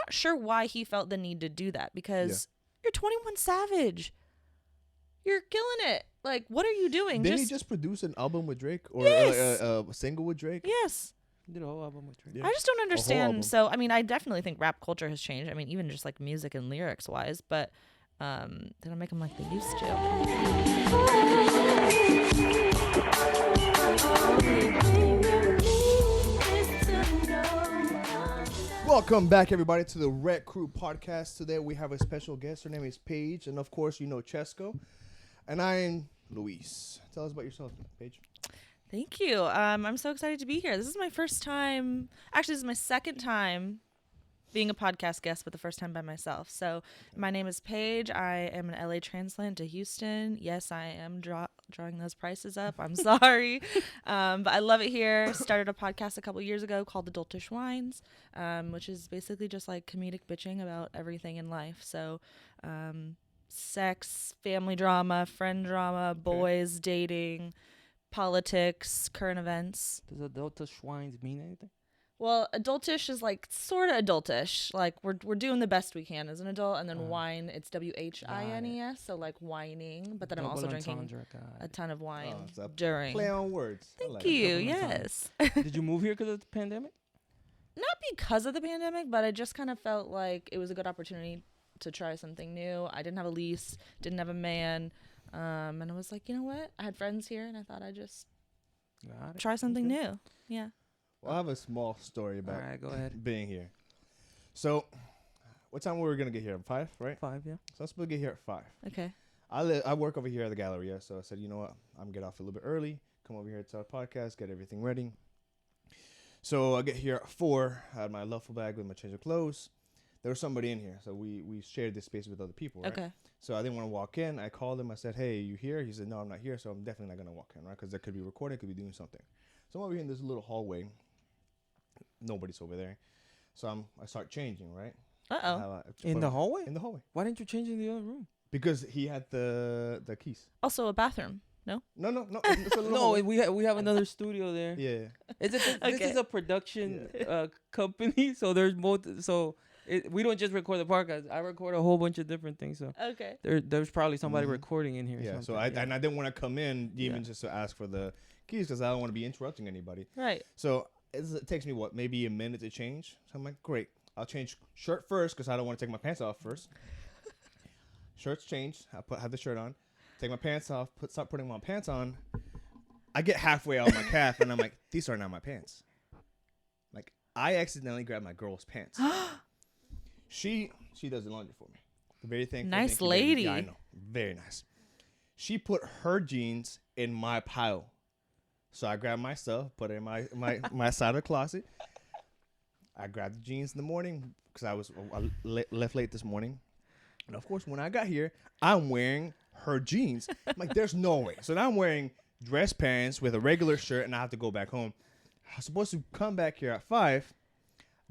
not sure why he felt the need to do that, because you're 21 Savage. You're killing it. Like, what are you doing? Didn't he just produce an album with Drake? Or a single with Drake? Yes. Did a whole album with Drake. I just don't understand. So, I mean, I definitely think rap culture has changed. I mean, even just like music and lyrics wise, but they don't make them like they used to. Welcome back, everybody, to the Red Crew podcast. Today we have a special guest. Her name is Paige, and of course, you know Chesco. And I'm Luis. Tell us about yourself, Paige. Thank you. I'm so excited to be here. This is my first time. Actually, this is my second time being a podcast guest, but the first time by myself. So my name is Paige. I am an LA transplant to Houston. Yes, I am drawing those prices up. I'm sorry. But I love it here. Started a podcast a couple years ago called ADULTISH WHINES, which is basically just like comedic bitching about everything in life. So sex, family drama, friend drama, boys, dating, politics, current events. Does ADULTISH WHINES mean anything? Well, adultish is like sort of adultish. Like we're doing the best we can as an adult, and then wine, it's WHINES, so like whining. But then I'm also drinking a ton of wine during. Play on words. Thank you. Yes. Did you move here because of the pandemic? Not because of the pandemic, but I just kind of felt like it was a good opportunity to try something new. I didn't have a lease, didn't have a man, and I was like, you know what? I had friends here, and I thought I'd just try something new. Yeah. Well, I have a small story about go ahead. being here. So, what time were we going to get here? 5, right? 5, yeah. So I'm supposed to get here at 5. Okay. I work over here at the Galleria, so I said, you know what? I'm going to get off a little bit early, come over here to our podcast, get everything ready. So I get here at 4, I had my duffel bag with my change of clothes. There was somebody in here, so we shared this space with other people, right? Okay. So I didn't want to walk in. I called him. I said, hey, you here? He said, no, I'm not here, so I'm definitely not going to walk in, right? Because I could be recording, could be doing something. So I'm over here in this little hallway. Nobody's over there. So I start changing, right? Uh-oh. In the hallway? In the hallway. Why didn't you change in the other room? Because he had the keys. Also a bathroom. No? No. It's a little No, hallway. we have another studio there. Yeah. This is a production company, so there's we don't just record the podcast. I record a whole bunch of different things. So okay. There's probably somebody recording in here. Yeah. So I didn't want to come in even just to ask for the keys because I don't want to be interrupting anybody. Right. So it takes me maybe a minute to change. So I'm like, great. I'll change shirt first because I don't want to take my pants off first. Shirt's changed. I have the shirt on. Take my pants off. Start putting my pants on. I get halfway out my calf and I'm like, these are not my pants. Like I accidentally grabbed my girl's pants. She does the laundry for me. Very thankful. Nice lady. Yeah, I know. Very nice. She put her jeans in my pile. So I grabbed my stuff, put it in my side of the closet. I grabbed the jeans in the morning because I left late this morning. And of course, when I got here, I'm wearing her jeans. I'm like, there's no way. So now I'm wearing dress pants with a regular shirt, and I have to go back home. I was supposed to come back here at 5.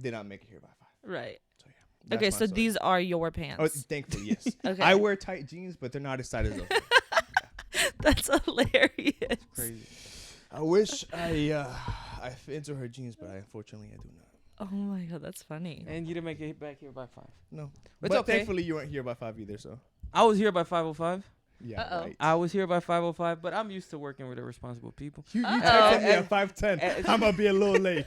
Did not make it here by 5. Right. So yeah. Okay, so these are your pants. Oh, thankfully, yes. Okay. I wear tight jeans, but they're not as tight as those. That's hilarious. That's crazy. I wish I fit into her jeans, but unfortunately I do not. Oh my god, that's funny. And you didn't make it back here by 5. No. But But okay. thankfully you weren't here by 5 either, so. I was here by 5:05. Yeah, Uh-oh. right. I was here by 5:05, but I'm used to working with irresponsible people. You texted me at 5:10. I'm going to be a little late.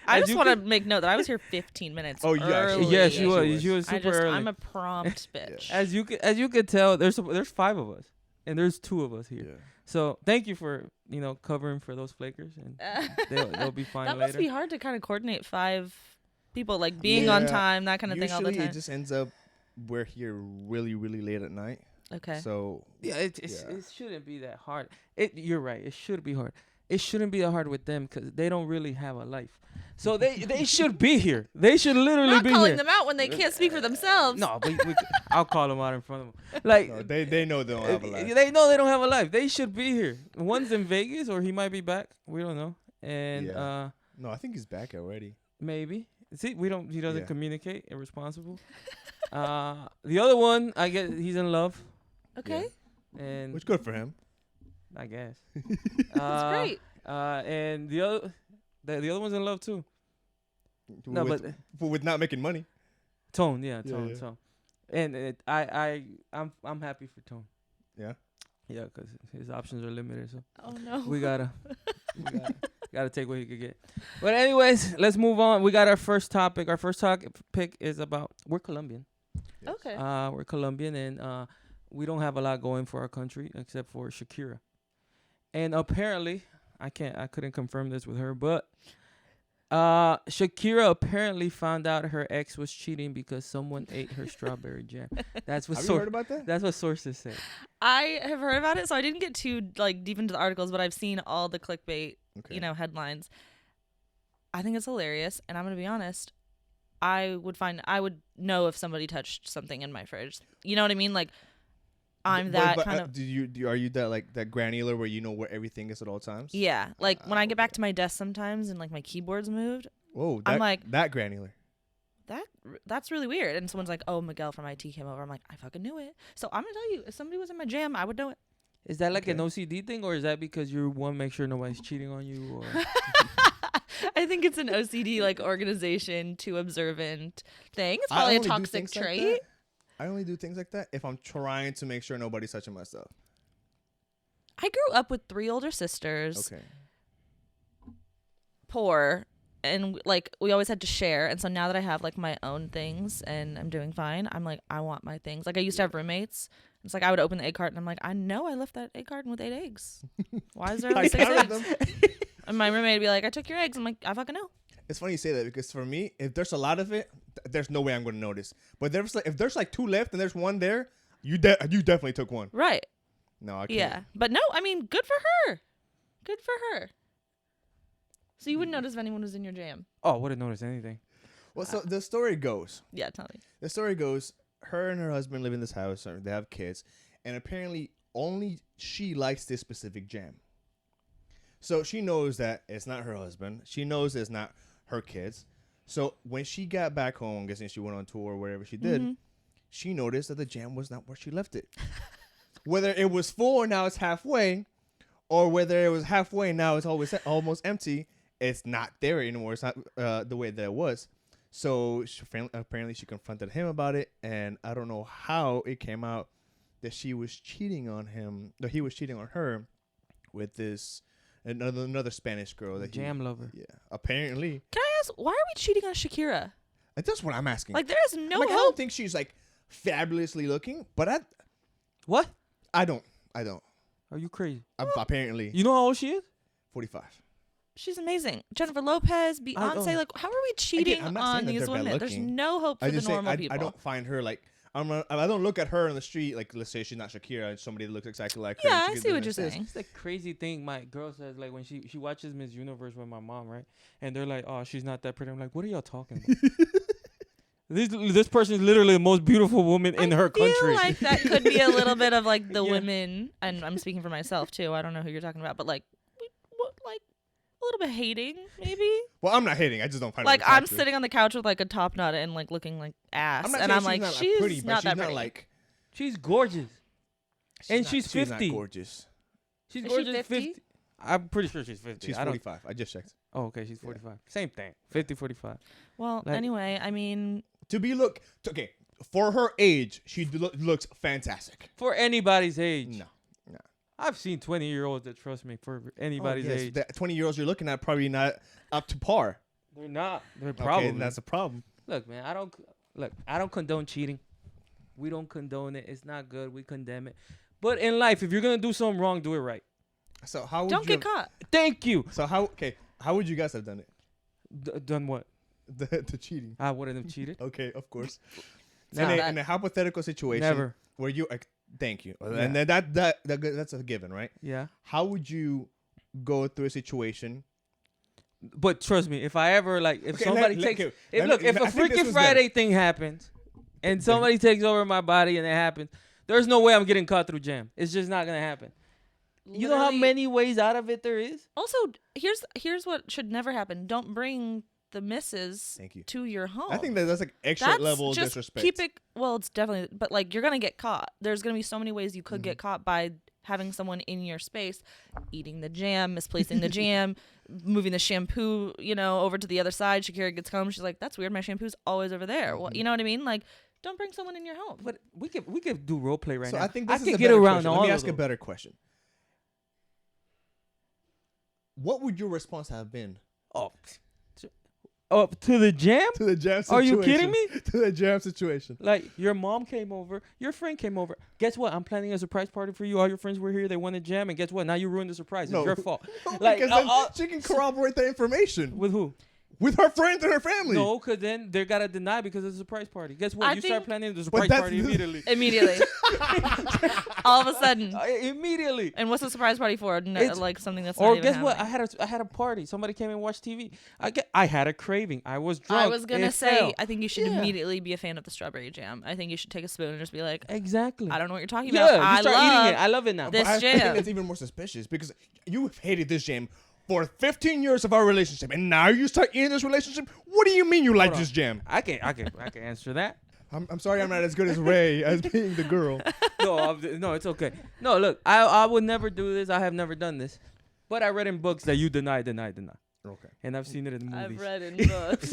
I just want to make note that I was here 15 minutes. Oh, yeah, early. Yes, she was. She was super early. I'm a prompt bitch. As you could tell, there's 5 of us, and there's 2 of us here. Yeah. So thank you for covering for those flakers, and they'll be fine that later. must be hard to kind of coordinate 5 people, like being on time, that kind of thing all the Usually time. it just ends up we're here really, really late at night. Okay. So Yeah, it shouldn't be that hard. You're right. It should be hard. It shouldn't be that hard with them because they don't really have a life. So they should be here. They should literally Not be calling here. them out when they can't speak for themselves. No, but I'll call them out in front of them. Like no, they know they don't have a life. They know they don't have a life. They should be here. One's in Vegas, or he might be back. We don't know. And no, I think he's back already. maybe. See, he doesn't Yeah. communicate. Irresponsible. The other one, I guess he's in love. Okay. And Which good for him. I guess. That's great. And the other one's in love too. No, with not making money. Tone, yeah, Yeah, Tone, yeah. Tone. And I'm happy for Tone. Yeah. Yeah, because his options are limited, so Oh no. we gotta take what he could get. But anyways, let's move on. We got our first topic. Our first topic is about we're Colombian. Yes. Okay. We're Colombian, and we don't have a lot going for our country except for Shakira. And apparently, I couldn't confirm this with her, but Shakira apparently found out her ex was cheating because someone ate her strawberry jam. That's what Have you heard about that? that's what sources say. I have heard about it, so I didn't get too like deep into the articles, but I've seen all the clickbait, Okay. headlines. I think it's hilarious, and I'm gonna be honest. I would know if somebody touched something in my fridge. You know what I mean? Like, I'm that kind of. Are you that like that granular where you know where everything is at all times? Yeah, like when I get back to my desk sometimes and like my keyboard's moved, Whoa, I'm like that granular. that's really weird. And someone's like, "Oh, Miguel from IT came over." I'm like, "I fucking knew it." So I'm gonna tell you, if somebody was in my jam, I would know it. Is that like an Okay. OCD thing, or is that because you want to make sure nobody's cheating on you? Or I think it's an OCD like organization too observant thing. It's probably a only do toxic things like trait. that. I only do things like that if I'm trying to make sure nobody's touching my stuff. I grew up with 3 older sisters, Okay. poor, and like we always had to share. And so now that I have like my own things and I'm doing fine, I'm like, I want my things. Like I used to have roommates. It's like I would open the egg carton. I'm like, I know I left that egg carton with 8 eggs. Why is there only 6 counted eggs? them. And my roommate would be like, I took your eggs. I'm like, I fucking know. It's funny you say that because for me, if there's a lot of it, there's no way I'm going to notice. But if there's like 2 left and there's 1 there, you definitely took 1. Right. No, I can't. Yeah. But no, I mean, good for her. Good for her. So you wouldn't notice if anyone was in your jam. oh, I wouldn't notice anything. Well, so the story goes. Yeah, tell me. The story goes, her and her husband live in this house, or they have kids, and apparently only she likes this specific jam. So she knows that it's not her husband. She knows it's not her kids. So when she got back home, I'm guessing she went on tour or whatever she did, she noticed that the jam was not where she left it. Whether it was full and now it's halfway, or whether it was halfway and now it's almost empty, it's not there anymore. It's not the way that it was. So apparently she confronted him about it, and I don't know how it came out that she was cheating on him, that he was cheating on her with this another Spanish girl. That Jam lover. Yeah, apparently. Can I ask, why are we cheating on Shakira? That's what I'm asking. Like, there is no I don't hope. think she's like fabulously looking, but What? I don't. Are you crazy? Apparently, You know how old she is? 45. She's amazing. Jennifer Lopez, Beyonce. Like, how are we cheating I'm not on saying that these they're bad women? There's looking. no hope for I the just say normal people. I don't find her like I don't look at her on the street like, let's say she's not Shakira and somebody that looks exactly like her. Yeah, and I she see does what you're this. saying. It's the crazy thing my girl says, like when she watches Miss Universe with my mom, right? And they're like, oh, she's not that pretty. I'm like, what are y'all talking about? This person is literally the most beautiful woman in her country. I feel like that could be a little bit of like the Yeah. women, and I'm speaking for myself too. I don't know who you're talking about, but like, like a little bit hating maybe. Well, I'm not hating. I just don't find Like her I'm attractive. sitting on the couch with like a top knot and like looking like ass, I'm not and saying I'm like, not she's pretty, but not she's that not pretty. like She's gorgeous. And she's she's 50. not gorgeous. She's Is she gorgeous. 50? I'm pretty sure she's 50. She's I don't. 45. I just checked. Oh, okay. She's 45. Same thing. 50, 45. Well, Like- anyway, I mean, Okay, for her age, she looks fantastic. For anybody's age. No. I've seen 20-year-olds that trust me for anybody's age. The 20-year-olds you're looking at probably not up to par. They're not. They're Okay, probably. and that's a problem. Look, man, I don't condone cheating. We don't condone it. It's not good. We condemn it. But in life, if you're going to do something wrong, do it right. So how would don't you get caught. Thank you. So how would you guys have done it? Done what? The cheating. I wouldn't have cheated. Okay, of course. Nah, in a hypothetical situation Never. where you thank you. Yeah. And then that's a given, right? Yeah. How would you go through a situation? But trust me, if I ever if Okay, somebody let- takes, okay, if let me- if a I think this Freaky was Friday thing happens, and somebody takes over my body and it happens, there's no way I'm getting caught through jam. It's just not gonna happen. You know how Literally- many ways out of it there is? Also, here's what should never happen. Don't bring the missus Thank you. to your home. I think that's like extra That's level just disrespect. keep it. Well, it's definitely, but like you're gonna get caught. There's gonna be so many ways you could get caught by having someone in your space eating the jam, misplacing the jam, moving the shampoo, over to the other side. Shakira gets home. She's like, that's weird. My shampoo's always over there. Well, you know what I mean? Like, don't bring someone in your home. But we could do role play right now. So I think this is could a get better around question. all Let me of ask a those. better question. What would your response have been? Oh, to the jam? To the jam situation. Are you kidding me? To the jam situation. Like, your mom came over, your friend came over. Guess what? I'm planning a surprise party for you. All your friends were here. They wanted jam. And guess what? Now you ruined the surprise. No. It's your fault. No, Like, because then she can corroborate the information. With who? With her friends and her family. No, because then they got to deny because it's a surprise party. Guess what? I You start think- planning the surprise that's party the- immediately. Immediately. All of a sudden. Immediately. And what's the surprise party for? It's- Like something that's Or not even guess what? happening. I had a party. Somebody came and watched TV. I had a craving. I was drunk. I was going to It say, fell. I think you should Yeah. immediately be a fan of the strawberry jam. I think you should take a spoon and just be like, Exactly. I don't know what you're talking Yeah, about. you start eating it. I love it now. this But I jam. think that's even more suspicious because you've hated this jam for 15 years of our relationship, and now you start eating this relationship. What do you mean you like Hold this on. jam? I can answer that. I'm sorry, I'm not as good as Ray as being the girl. No, it's okay. No, look, I would never do this. I have never done this, but I read in books that you deny, Okay. and I've seen it in movies. I've read in books.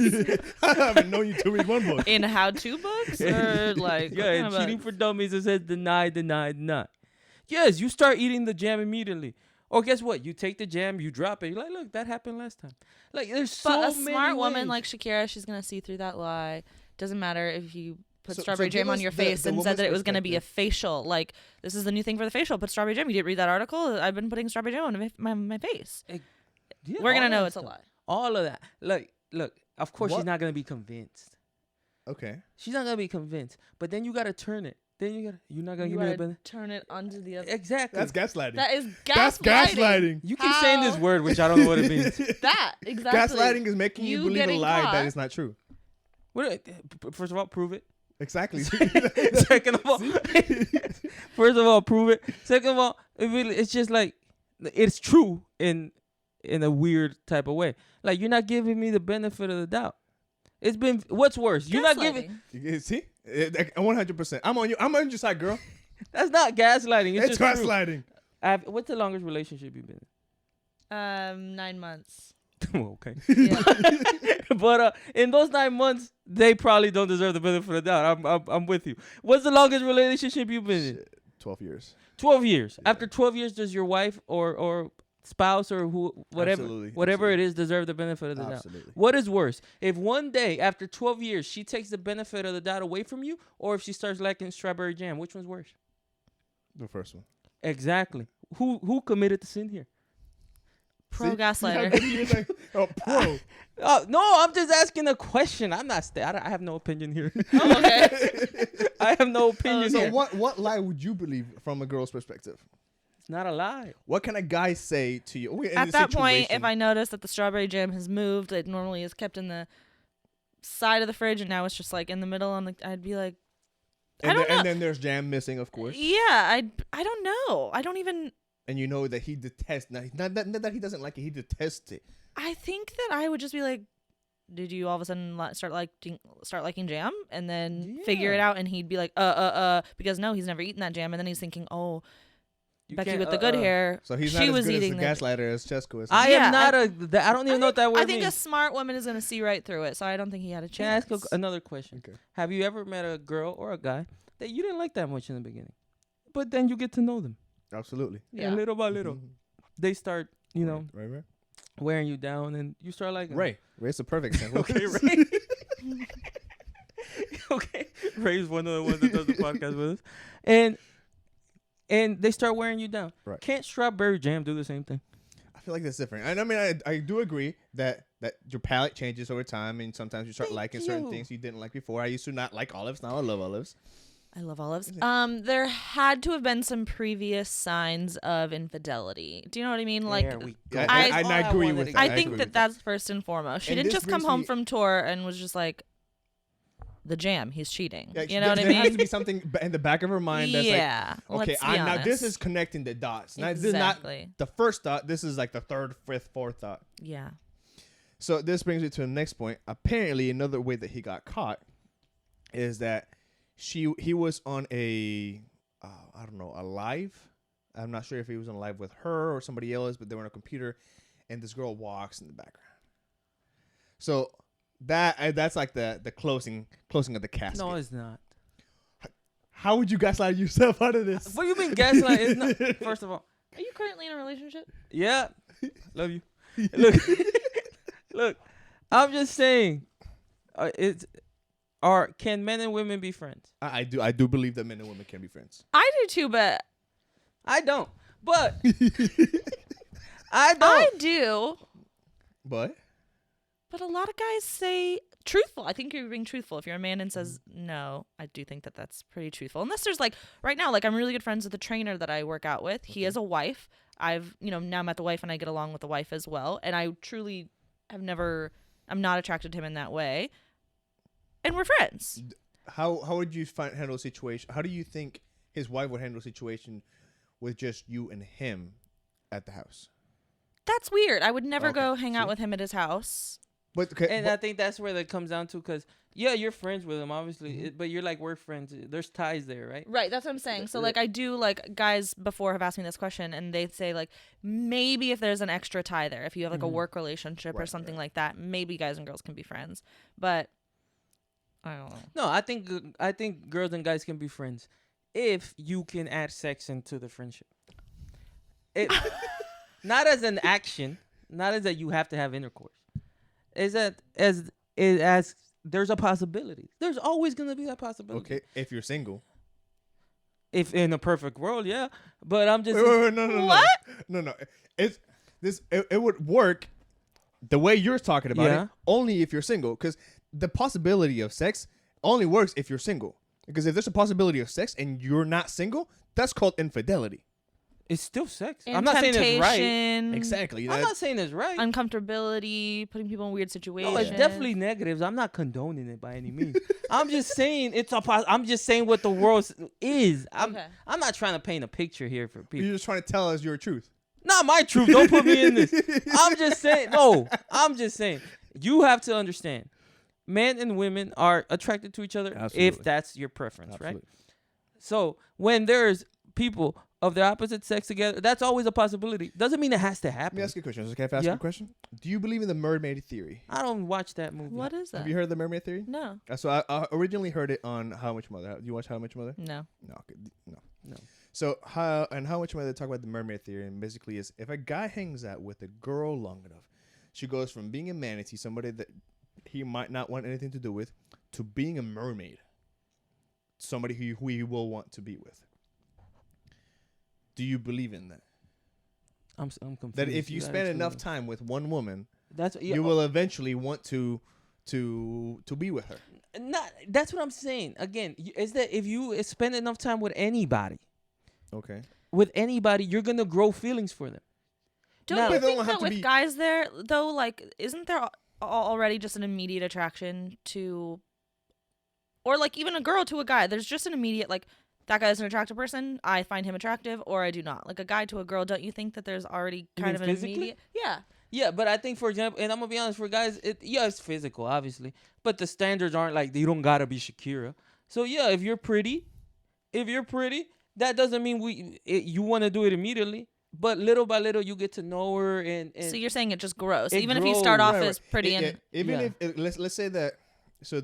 I haven't known you to read one book. In how-to books? Or like, what Yeah, kind in of Cheating books? for Dummies, it says deny. Yes, you start eating the jam immediately. Or guess what? You take the jam, you drop it. You're like, look, that happened last time. Like, there's so But a many smart woman ways. like Shakira, she's going to see through that lie. Doesn't matter if you put So strawberry give jam on us your the- face the and said woman's that it was going to be a perspective. facial. Like, this is the new thing for the facial. Put strawberry jam. You didn't read that article? I've been putting strawberry jam on my face. Yeah, We're going all to know that it's a stuff. lie. All of that. Look, of course she's What? not going to be convinced. Okay. She's not going to be convinced. But then you got to turn it. Then you're not going to You give me the gotta benefit. turn it onto the other. Exactly. That's gaslighting. That is That's gaslighting. gaslighting. You keep saying this How? word, which I don't know what it means. That, exactly. Gaslighting is making you You believe a getting lie caught. that is not true. First of all, prove it. Exactly. Second of all, first of all, prove it. Second of all, it's just like it's true in a weird type of way. Like, you're not giving me the benefit of the doubt. It's been what's worse. You're not giving. Gaslighting. See? 100%. I'm on your side, girl. That's not gaslighting. It's It's just true. gaslighting. What's the longest relationship you've been in? 9 months. Okay. Yeah. But in those 9 months, they probably don't deserve the benefit of the doubt. I'm with you. What's the longest relationship you've been in? Shit, 12 years. 12 years. Yeah. After 12 years, does your wife or spouse or whatever Absolutely. it is deserve the benefit of the doubt? Absolutely. What is worse? If one day after 12 years she takes the benefit of the doubt away from you, or if she starts liking strawberry jam, which one's worse? The first one. Exactly. Who committed the sin here? Pro See? gaslighter. You're like, oh, pro. No, I'm just asking a question. I'm not. I have no opinion here. Oh, okay. I have no opinion So here. what lie would you believe from a girl's perspective? It's not a lie. What can a guy say to you? In At a that point, if situation- I notice that the strawberry jam has moved, it normally is kept in the side of the fridge, and now it's just like in the middle. I'd be like, I don't know. And then there's jam missing, of course. yeah, I don't know. I don't even. And you know that he detests. Not that he doesn't like it. He detests it. I think that I would just be like, did you all of a sudden start liking jam, and then figure it Yeah. out? And he'd be like, because no, he's never eaten that jam, and then he's thinking, oh, You Becky can't- with the good hair. So he's she not as was good eating as the a gaslighter as Chesko is. I Yeah, am not I don't even know what that word I think means. a smart woman is gonna see right through it, so I don't think he had a Can I chance. ask another question? Okay. Have you ever met a girl or a guy that you didn't like that much in the beginning, but then you get to know them, Absolutely. Yeah. and little by little, Mhm. they start, Right. wearing you down, and you start liking them. Ray's the perfect example. Okay, Ray. Okay, Ray's one of the ones that does the podcast with us, and they start wearing you down. Right. Can't strawberry jam do the same thing? I feel like that's different. And I mean, I do agree that your palate changes over time, and sometimes you start Thank liking certain you. things you didn't like before. I used to not like olives. Now I love olives. I love olives. There had to have been some previous signs of infidelity. Do you know what I mean? Like, There we go. Yeah, I- I All agree wanted with to that. I I think agree that with that. that's first and foremost. She And didn't this just come brings home me- from tour and was just like, the jam, he's cheating. Yeah, You know what I there has to mean? be something in the back of her mind that's Yeah. like, okay, let's be now this honest. is connecting the dots. Now, this is Exactly. not the first thought. This is like the third, fifth, fourth thought. Yeah. So this brings me to the next point. Apparently, another way that he got caught is that he was on a I don't know, a live I'm not sure if he was on live with her or somebody else, but they were on a computer, and this girl walks in the background. So that's like the closing of the casket. No, it's not. How would you gaslight yourself out of this? What do you mean gaslight? It's not. First of all, Are you currently in a relationship? yeah, love you. Look, look. I'm just saying, can men and women be friends? I do believe that men and women can be friends. I do too, but I don't. But I don't. I do. But But a lot of guys say truthful. I think you're being truthful. If you're a man and says no, I do think that that's pretty truthful. Unless there's like right now, like I'm really good friends with the trainer that I work out with. He has a wife. I've now met the wife and I get along with the wife as well. And I truly I'm not attracted to him in that way. And we're friends. how would you handle a situation? How do you think his wife would handle a situation with just you and him at the house? That's weird. I would never Okay, go hang out see? with him at his house. But okay, And I think that's where that comes down to, because you're friends with him, obviously, but you're like, we're friends. There's ties there, right? Right, that's what I'm saying. So like I do, like guys before have asked me this question and they say like maybe if there's an extra tie there, if you have like a work relationship or something like that, maybe guys and girls can be friends. But I don't know. No, I think girls and guys can be friends if you can add sex into the friendship. Not as an action, not as that you have to have intercourse. Is that as there's a possibility. There's always gonna be that possibility. okay, if you're single. If in a perfect world, yeah. But I'm just Wait, no. What? No. It would work the way you're talking about Yeah. it only if you're single, because the possibility of sex only works if you're single. Because if there's a possibility of sex and you're not single, that's called infidelity. it's still sex. And I'm not saying it's right. temptation, Exactly. I'm not saying it's right. uncomfortability, putting people in weird situations. No, it's definitely negatives. I'm not condoning it by any means. I'm just saying I'm just saying what the world is. I'm not trying to paint a picture here for people. You're just trying to tell us your truth. Not my truth. Don't put me in this. I'm just saying. No, I'm just saying. You have to understand. Men and women are attracted to each other Absolutely. if that's your preference, right? Absolutely. So when there's people of the opposite sex together, that's always a possibility. Doesn't mean it has to Let happen. me ask you a question. Can I ask you a question? Do you believe in the mermaid theory? I don't watch that movie. What is that? Have you heard of the mermaid theory? No. So I originally heard it on How I Met Your Mother. Do you watch How I Met Your Mother? No. No. Okay. No. No. So How I Met Your Mother, they talk about the mermaid theory, and basically is if a guy hangs out with a girl long enough, she goes from being a manatee, somebody that he might not want anything to do with, to being a mermaid, somebody who he will want to be with. Do you believe in that? I'm confused. That if you gotta spend explain enough it. time with one woman, that's you will eventually want to be with her. Not. That's what I'm saying. Again, is that if you spend enough time with anybody, Okay. you're gonna grow feelings for them. Don't No. you But they think don't have that to with be- guys there though, like, isn't there already just an immediate attraction to, or like even a girl to a guy? There's just an immediate like, that guy's an attractive person. I find him attractive, or I do not. Like a guy to a girl, don't you think that there's already You kind mean of an physically? immediate? Yeah. Yeah, but I think, for example, and I'm gonna be honest, for guys, it's physical, obviously, but the standards aren't like you don't gotta be Shakira. So yeah, if you're pretty, that doesn't mean you want to do it immediately. But little by little, you get to know her, and So you're saying it just grows, It even if you start grows. off Right, as pretty and even Yeah. if let's say that, so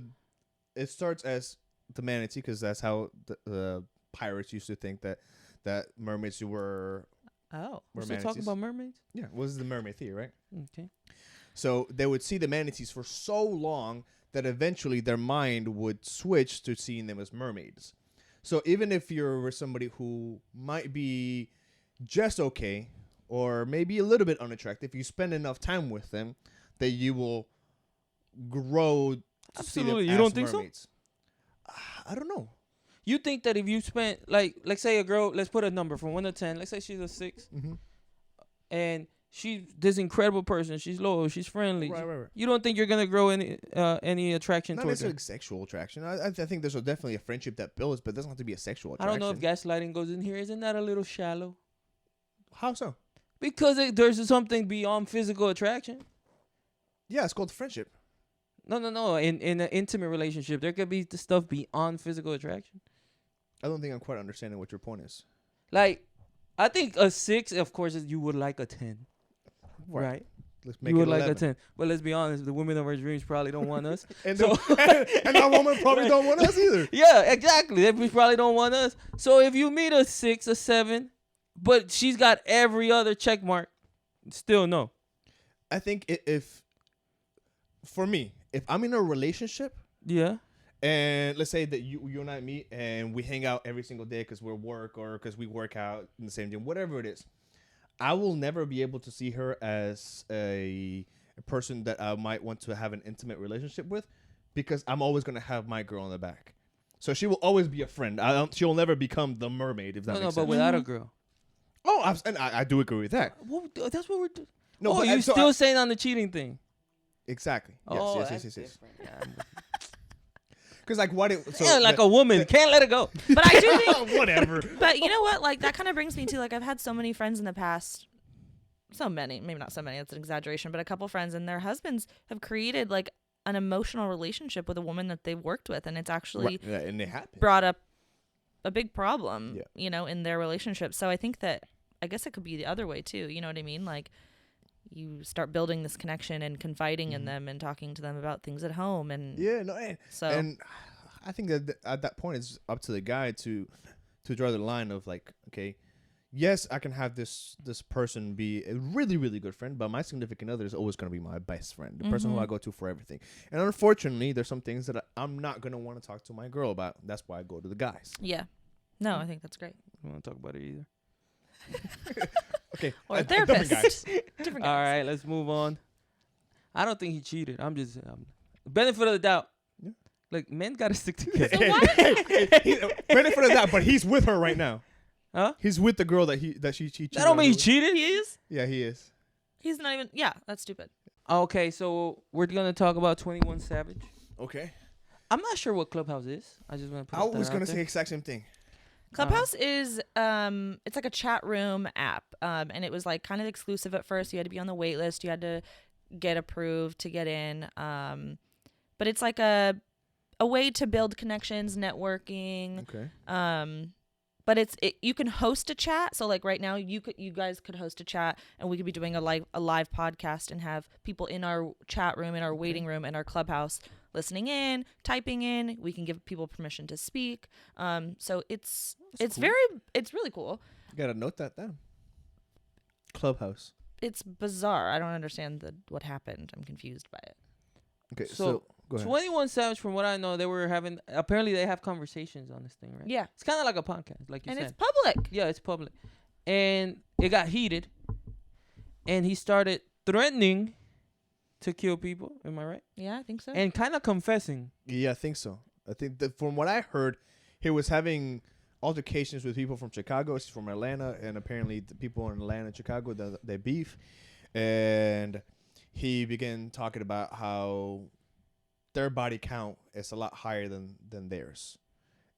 it starts as the manatee, because that's how the pirates used to think that mermaids were oh, we're were still talking manatees. about mermaids. Yeah, was the mermaid theory, right? Okay. So they would see the manatees for so long that eventually their mind would switch to seeing them as mermaids. So even if you're somebody who might be just okay or maybe a little bit unattractive, you spend enough time with them that you will grow to see them Absolutely. You as don't think so? mermaids. I don't know. You think that if you spent like say a girl, let's put a number from 1 to 10. Let's say she's a 6, Mm-hmm. and she's this incredible person. She's loyal. She's friendly. Right. You don't think you're gonna grow any attraction Not towards her? necessarily sexual attraction. I think there's definitely a friendship that builds, but it doesn't have to be a sexual I attraction. don't know if gaslighting goes in here. Isn't that a little shallow? How so? Because there's something beyond physical attraction. Yeah, it's called friendship. No. In an intimate relationship, there could be the stuff beyond physical attraction. I don't think I'm quite understanding what your point is. Like, I think a 6, of course, you would like a 10, right? Let's make You it would 11. like a 10. But let's be honest, the women of our dreams probably don't want us. And, So- and that woman probably don't want us either. Yeah, exactly. They probably don't want us. So if you meet a 6, a 7, but she's got every other check mark, still no. I think if for me, if I'm in a relationship, Yeah. and let's say that you and I meet and we hang out every single day because we're work or because we work out in the same gym, whatever it is, I will never be able to see her as a person that I might want to have an intimate relationship with, because I'm always going to have my girl in the back. So she will always be a friend. She'll never become the mermaid, if that makes No, sense. but without a girl. Oh, and I do agree with that. Well, that's what we're doing. No, Oh, but you so still saying on the cheating thing? exactly. Yes, Oh, yes, that's yes, yes, yes. different. Yeah, I'm with Because like what? So yeah, like a woman. Can't let it go. But I do think, whatever. but you know what? Like that kind of brings me to like I've had so many friends in the past. So many, maybe not so many. That's an exaggeration, but a couple friends and their husbands have created like an emotional relationship with a woman that they've worked with, and it's actually Right, yeah, and it happens. brought up a big problem, Yeah. you know, in their relationship. So I think that I guess it could be the other way too. You know what I mean? Like you start building this connection and confiding in them and talking to them about things at home, and Yeah, no, and, so and I think that at that point it's up to the guy to draw the line of like, okay, yes, I can have this person be a really, really good friend, but my significant other is always going to be my best friend, the person who I go to for everything. And unfortunately, there's some things that I'm not going to want to talk to my girl about. That's why I go to the guys. yeah. No, I think that's great. I don't want to talk about it either. Okay. Or a different therapist. guys. Different All guys. right, let's move on. I don't think he cheated. I'm just benefit of the doubt. Yeah. Like men gotta stick together. So why? Benefit of that, but he's with her right now. Huh? He's with the girl that she cheated. That don't mean he on. cheated. He is. Yeah, he is. He's not even. Yeah, that's stupid. Okay, so we're gonna talk about 21 Savage. Okay. I'm not sure what Clubhouse is. I just want to put I that was out gonna say the there. exact same thing. Clubhouse is it's like a chat room app, and it was like kind of exclusive at first. You had to be on the wait list. You had to get approved to get in. But it's like a way to build connections, networking. Okay. But you can host a chat. So like right now, you guys could host a chat, and we could be doing a live podcast and have people in our chat room, in our waiting room, in our Clubhouse listening in, typing in. We can give people permission to speak. So it's cool. it's really cool. You gotta note that down. Clubhouse. It's bizarre. I don't understand what happened. I'm confused by it. Okay, So, so go ahead. 21 Savage, from what I know, they were having. Apparently, they have conversations on this thing, right? Yeah, It's kind of like a podcast, like you and said. it's public. Yeah, it's public, and it got heated, and he started threatening to kill people. Am I right? Yeah, I think so. And kind of confessing. Yeah, I think so. I think that from what I heard, he was having altercations with people from Chicago, he's from Atlanta, and apparently the people in Atlanta and Chicago, they beef. And he began talking about how their body count is a lot higher than theirs.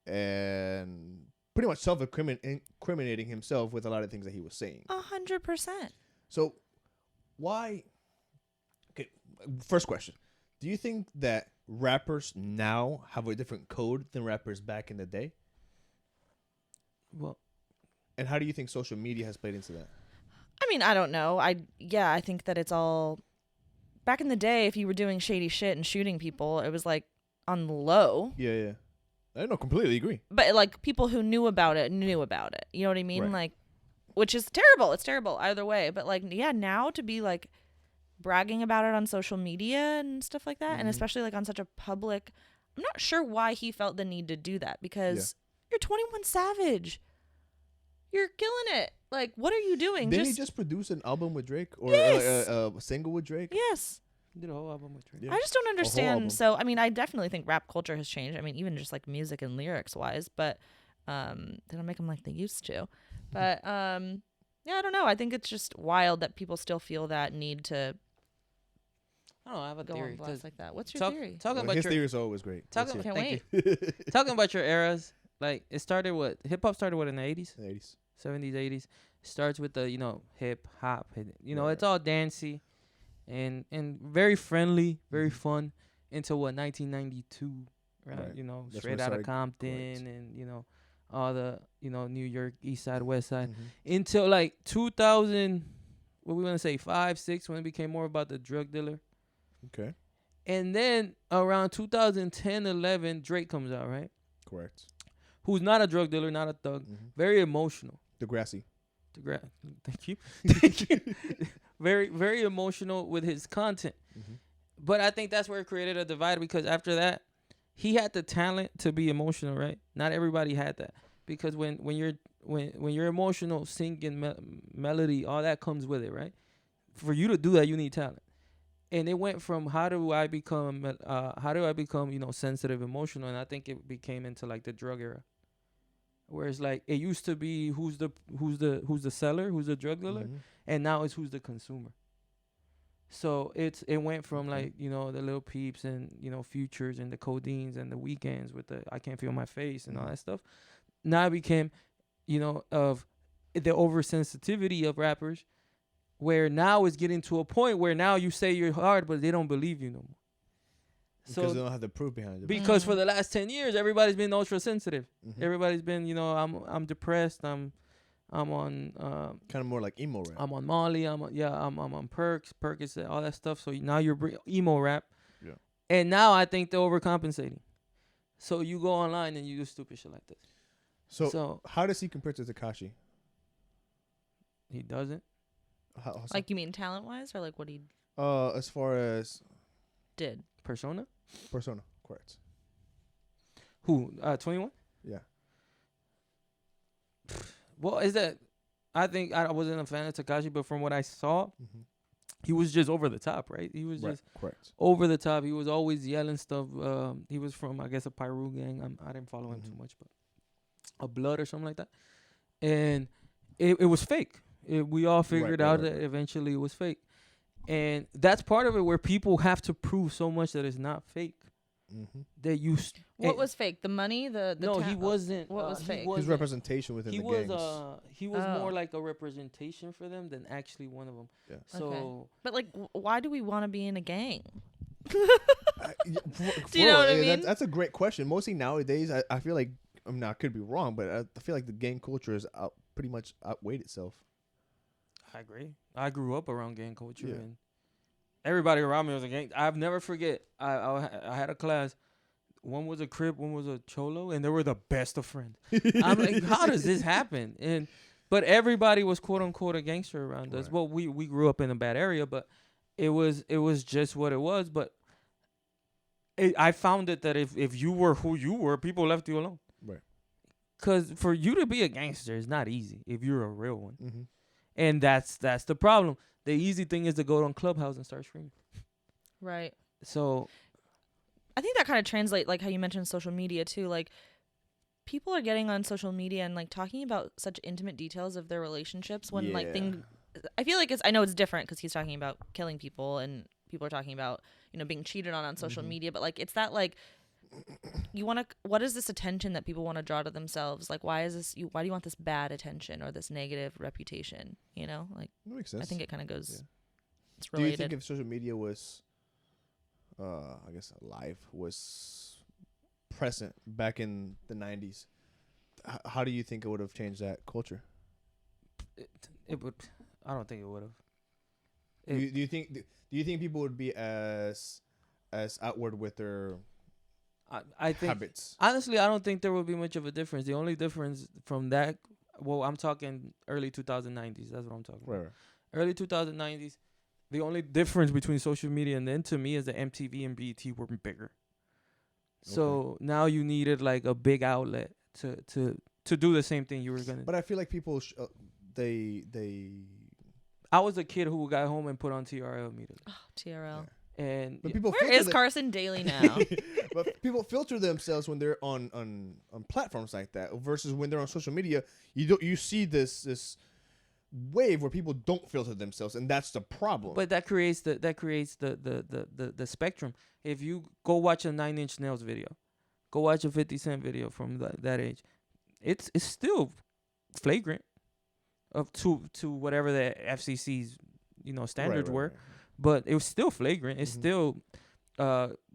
And pretty much self-incriminating himself with a lot of things that he was saying. 100%. So why... Okay, first question. Do you think that rappers now have a different code than rappers back in the day? Well, And how do you think social media has played into that? I mean, I don't know. I think that it's all back in the day. If you were doing shady shit and shooting people, it was like on the low. Yeah. I don't completely agree. But like people who knew about it. You know what I mean? Right. Like, which is terrible. It's terrible either way. But like, yeah, now to be like bragging about it on social media and stuff like that, and especially like on such a public, I'm not sure why he felt the need to do that, because you're 21 Savage. You're killing it. Like, what are you doing? Didn't he just produce an album with Drake or Yes. a single with Drake? Yes. did a whole album with Drake. Yeah. I just don't album. understand. So, I mean, I definitely think rap culture has changed. I mean, even just like music and lyrics wise, but they don't make them like they used to. But yeah, I don't know. I think it's just wild that people still feel that need to I don't know. I have a go theory. on 'cause blast like that. What's your talk- theory? Talking Well, about his your theory is always great. talking, Let's Can't thank wait. you. Talking about your eras, like it started hip hop started in the 80s, hear. 80s. 70s, 80s. Starts with the hip hop, Right. it's all dancy, and very friendly, very fun. Until 1992, right? Right. That's when Straight it Outta started- Compton, correct. and all the New York East Side, West Side, Mm-hmm. until like 2000. What we want to say 5, 6 when it became more about the drug dealer. Okay. And then around 2010, 11, Drake comes out, right? Correct. Who's not a drug dealer, not a thug, Mm-hmm. very emotional. Degrassi. Thank you. Thank you. Very, very emotional with his content. Mm-hmm. But I think that's where it created a divide, because after that, he had the talent to be emotional, right? Not everybody had that, because when you're emotional, singing, melody, all that comes with it, right? For you to do that, you need talent. And it went from how do I become sensitive, emotional, and I think it became into like the drug era. Whereas like it used to be who's the seller, who's the drug dealer, Mm-hmm. and now it's who's the consumer. So it went from Okay. like the Lil Peeps and Futures and the Codeines and the Weekends with the I Can't Feel My Face and all that stuff. Now it became of the oversensitivity of rappers, where now it's getting to a point where now you say you're hard, but they don't believe you no more. Because they don't have the proof behind it. Because for the last 10 years, everybody's been ultra sensitive. Mm-hmm. Everybody's been, I'm depressed. I'm on kind of more like emo rap. I'm on Molly. I'm on Percocet, all that stuff. So now you're emo rap. Yeah. And now I think they're overcompensating. So you go online and you do stupid shit like this. So how does he compare to Tekashi? He doesn't. How Like, you mean talent-wise, or like what he as far as did? Persona? persona, correct. Who? 21? Yeah. Well, is that? I think I wasn't a fan of Tekashi, but from what I saw, Mm-hmm. he was just over the top, right? He was just correct. over the top. He was always yelling stuff. He was from, I guess, a Pyru gang. I didn't follow him too much, but a Blood or something like that. And it was fake. We all figured out that eventually it was fake. And that's part of it, where people have to prove so much that it's not fake. Mm-hmm. That you. What was fake? The money? The no, he wasn't. What was fake? His representation within the gangs. He was more like a representation for them than actually one of them. Yeah. So, Okay. But like, why do we want to be in a gang? Do you know what I mean? That's a great question. Mostly nowadays, I feel like, I could be wrong, but I feel like the gang culture is pretty much outweighed itself. I agree. I grew up around gang culture, Yeah. and everybody around me was a gang. I've never forget. I had a class. One was a Crip, one was a Cholo, and they were the best of friends. I'm like, how does this happen? But everybody was quote unquote a gangster around us. Right. Well, we grew up in a bad area, but it was just what it was. But I found it that if you were who you were, people left you alone. Right. Because for you to be a gangster is not easy if you're a real one. Mm-hmm. And that's the problem. The easy thing is to go on Clubhouse and start screaming. Right. So I think that kind of translates, like how you mentioned social media too. Like, people are getting on social media and like talking about such intimate details of their relationships when like things. I feel like I know it's different because he's talking about killing people and people are talking about being cheated on social media, but like it's that like what is this attention that people want to draw to themselves? Like, why do you want this bad attention or this negative reputation? Like, That makes sense. I think it kind of goes. Yeah. It's Do related. you think if social media was, I guess, live, was present back in the 90s, how do you think it would have changed that culture? it would. I don't think it would have. Do you think people would be as outward with their I think habits? honestly, I don't think there would be much of a difference. The only difference from that, well, I'm talking early 2090s. That's what I'm talking about. Right. Early 2090s. The only difference between social media and then to me is that MTV and BET were bigger. So now you needed like a big outlet to do the same thing you were gonna. But I feel like people they I was a kid who got home and put on TRL immediately. Oh, TRL. And but people Where is Carson Daly now? But people filter themselves when they're on platforms like that versus when they're on social media. You see this wave where people don't filter themselves, and that's the problem. But that creates the spectrum. If you go watch a 9 Inch Nails video, go watch a 50 Cent video from that age, it's still flagrant to whatever the FCC's standards were. Right. But it was still flagrant. It's still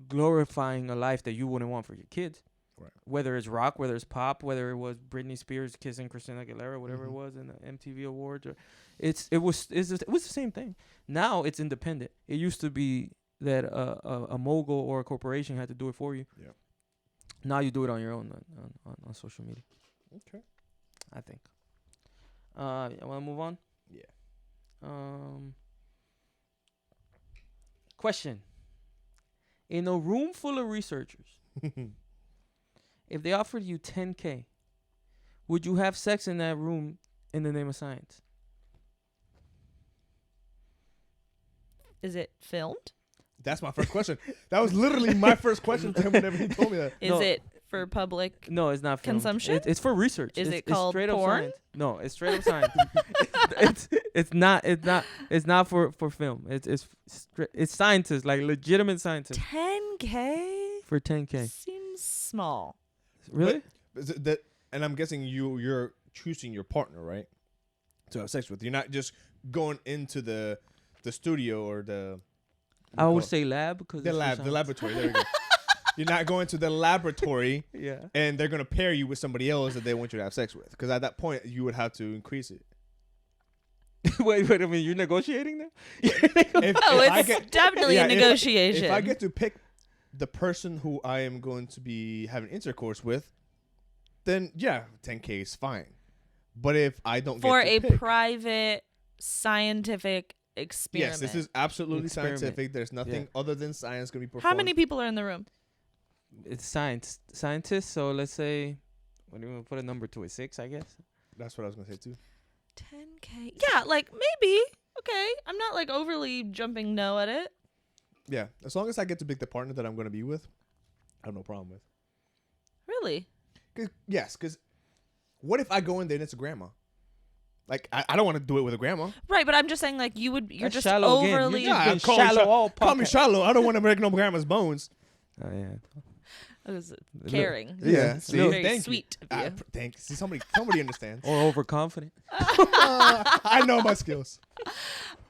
glorifying a life that you wouldn't want for your kids. Right. Whether it's rock, whether it's pop, whether it was Britney Spears kissing Christina Aguilera, whatever it was in the MTV Awards, or it was the same thing. Now it's independent. It used to be that a mogul or a corporation had to do it for you. Yeah. Now you do it on your own on social media. Okay. I think. I want to move on. Yeah. Question. In a room full of researchers, if they offered you $10K, would you have sex in that room in the name of science? Is it filmed? That's my first question. That was literally my first question to him whenever he told me that. Is it for public? No, it's not filmed. Consumption? It's for research. Is it's it called straight up porn? science. No, it's straight up science. It's not for film. It's scientists, like legitimate scientists. 10K For 10K. seems small. Really? That, and I'm guessing you're choosing your partner, right? To have sex with. You're not just going into the studio or the. I would say lab because The laboratory. There you go. You're not going to the laboratory. Yeah. And they're gonna pair you with somebody else that they want you to have sex with. Because at that point, you would have to increase it. wait. I mean, you're negotiating now? It's definitely a negotiation. If I get to pick the person who I am going to be having intercourse with, then yeah, 10K is fine. But if I don't for get to a pick, private scientific experiment. yes, this is absolutely Experiment. scientific. There's nothing other than science going to be performed. How many people are in the room? It's scientists. So let's say, what do you want to put a number to it? 6, I guess. That's what I was going to say too. 10K. Yeah, like maybe. Okay. I'm not like overly jumping no at it. Yeah, as long as I get to pick the partner that I'm going to be with, I have no problem with. Really? Because what if I go in there and it's a grandma? Like, I don't want to do it with a grandma. Right, but I'm just saying like you're That's just shallow again. overly. You're just being call me shallow all Call me podcast. shallow. I don't want to break no grandma's bones. Oh yeah. It was caring. Yeah, see, Very thank sweet you. of you. Thanks. See, somebody understands. Or overconfident. I know my skills.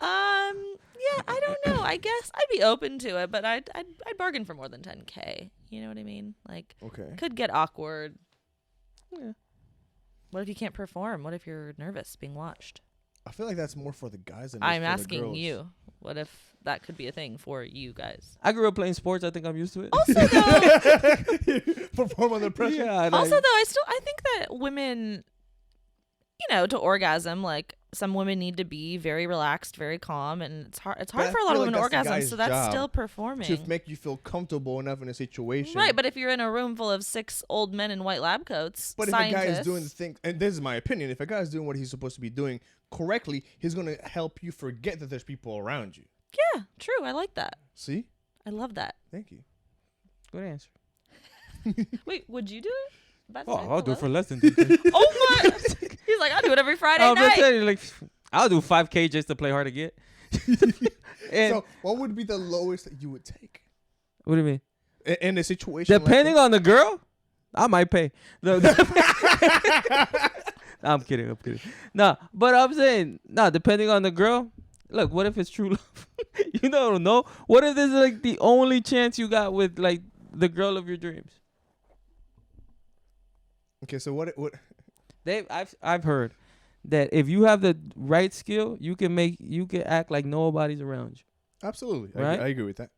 Yeah, I don't know. I guess I'd be open to it, but I'd bargain for more than 10K. You know what I mean? Like, Okay. could get awkward. Yeah. What if you can't perform? What if you're nervous being watched? I feel like that's more for the guys than I'm for the asking girls. you. What if that could be a thing for you guys? I grew up playing sports. I think I'm used to it. Also, though, Perform under pressure. yeah. also though, I think that women, to orgasm, like some women need to be very relaxed, very calm, and it's hard. It's hard But for I a lot of feel women to like that's the orgasm, guy's so that's job still performing. to make you feel comfortable enough in a situation. Right, but if you're in a room full of 6 old men in white lab coats, But if a guy is scientists- doing the thing, and this is my opinion, if a guy is doing what he's supposed to be doing correctly, he's going to help you forget that there's people around you. Yeah, true. I like that. See? I love that. Thank you. Good answer. Wait, would you do it? That's Oh, nice. I'll do it Hello? for less than 10K. Oh my! He's like, I'll do it every Friday I'm night. telling you, like, I'll do 5K just to play hard to get. And So, what would be the lowest that you would take what do you mean? in a situation Depending on the girl, I might pay. I'm kidding. Nah, but I'm saying, depending on the girl. Look, what if it's true love? You don't know. What if this is like the only chance you got with like the girl of your dreams? Okay, so what? I've heard that if you have the right skill, you can act like nobody's around you. Absolutely. Right? I agree with that.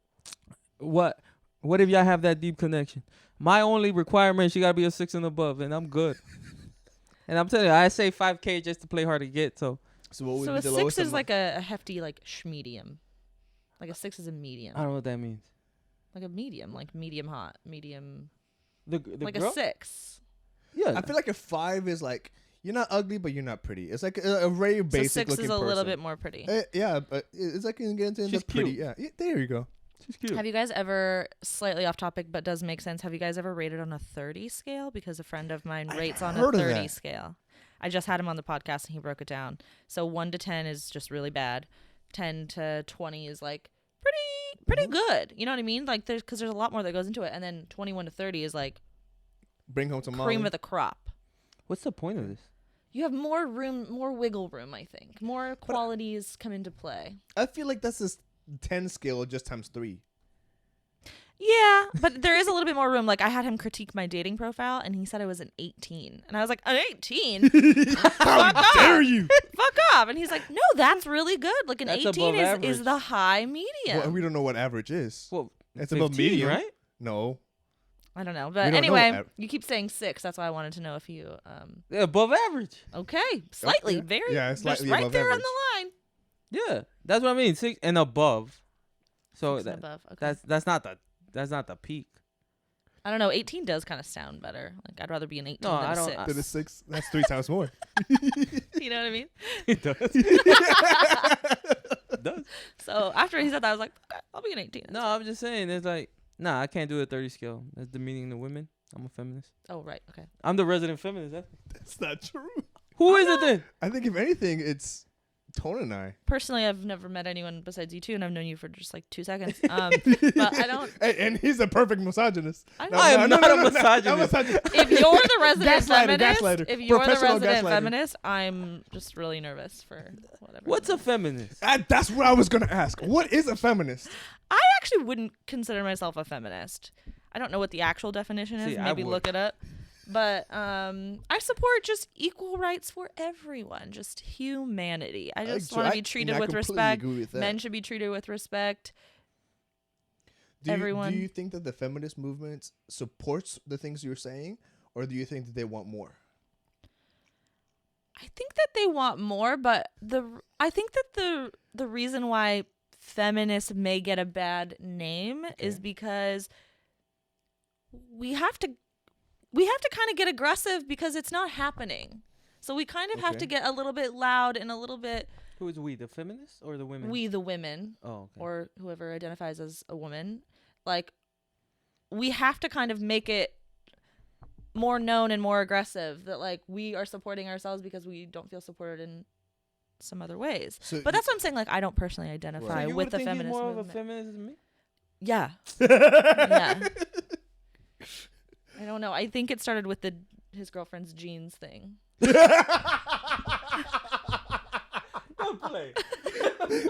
What if y'all have that deep connection? My only requirement, she gotta be a 6 and above, and I'm good. And I'm telling you, I say 5K just to play hard to get. So So what would So be a the 6 lowest? is like a hefty, like medium. Like a 6 is a medium. I don't know what that means. Like a medium, like medium hot, medium. The like girl? a 6. Yeah. I feel like a 5 is like you're not ugly, but you're not pretty. It's like a very So basic 6 looking is a person. little bit more pretty. Yeah, but it's like you get into She's pretty. cute. Yeah, there you go. She's cute. Have you guys ever, slightly off topic, but does make sense, have you guys ever rated on a 30 scale? Because a friend of mine I've rates on a heard of 30 that. scale. I just had him on the podcast and he broke it down. So 1 to 10 is just really bad. 10 to 20 is like pretty good. You know what I mean? Like because there's a lot more that goes into it. And then 21 to 30 is like Bring home some cream of the crop. What's the point of this? You have more room, more wiggle room, I think. More qualities come into play. I feel like that's this 10 scale just times 3. Yeah, but there is a little bit more room. Like, I had him critique my dating profile, and he said I was an 18. And I was like, an 18? How dare you? Fuck off. And he's like, no, that's really good. Like, an That's 18 above is the high medium. Well, we don't know what average is. Well, It's above 15, medium, right? No. I don't know. We But don't know anyway, what you keep saying 6. That's why I wanted to know if you... Yeah, above average. Okay. Slightly. Yeah. Very... Yeah, it's just slightly right above there on average. the line. Yeah, that's what I mean. 6 and above. So 6 and that, above. Okay. that's not the peak. I don't know. 18 does kind of sound better. Like, I'd rather be an 18 No, than I a don't- 6. To the 6, that's 3 times more. You know what I mean? It does. It does. So after he said that, I was like, okay, I'll be an 18. No, I'm just saying. It's like, nah, I can't do a 30 scale. That's demeaning to women. I'm a feminist. Oh, right. Okay. I'm the resident feminist. That's not true. Who is it then? I think if anything, it's Tone and I. Personally, I've never met anyone besides you two, and I've known you for just like 2 seconds. But I don't. And he's a perfect misogynist. I I am not a misogynist. If you're the resident Gaslighter, feminist, gaslighter. if you're the Professional resident gaslighter. feminist, I'm just really nervous for whatever. What's a feminist? That's what I was going to ask. What is a feminist? I actually wouldn't consider myself a feminist. I don't know what the actual definition is. See, I Maybe would. look it up. But I support just equal rights for everyone, just humanity. I just want to be treated with respect. Men should be treated with respect. Everyone. Do you think that the feminist movement supports the things you're saying, or do you think that they want more? I think that they want more, but I think that the reason why feminists may get a bad name is because we have to kind of get aggressive because it's not happening. So we kind of have to get a little bit loud and a little bit... Who is we, the feminists or the women? We, the women. Oh, okay. Or whoever identifies as a woman. Like, we have to kind of make it more known and more aggressive that, like, we are supporting ourselves because we don't feel supported in some other ways. So But that's what I'm saying. Like, I don't personally identify So you with would the think he's feminist more movement. of a feminist than me? Yeah. Yeah. I don't know. I think it started with his girlfriend's jeans thing. Don't play.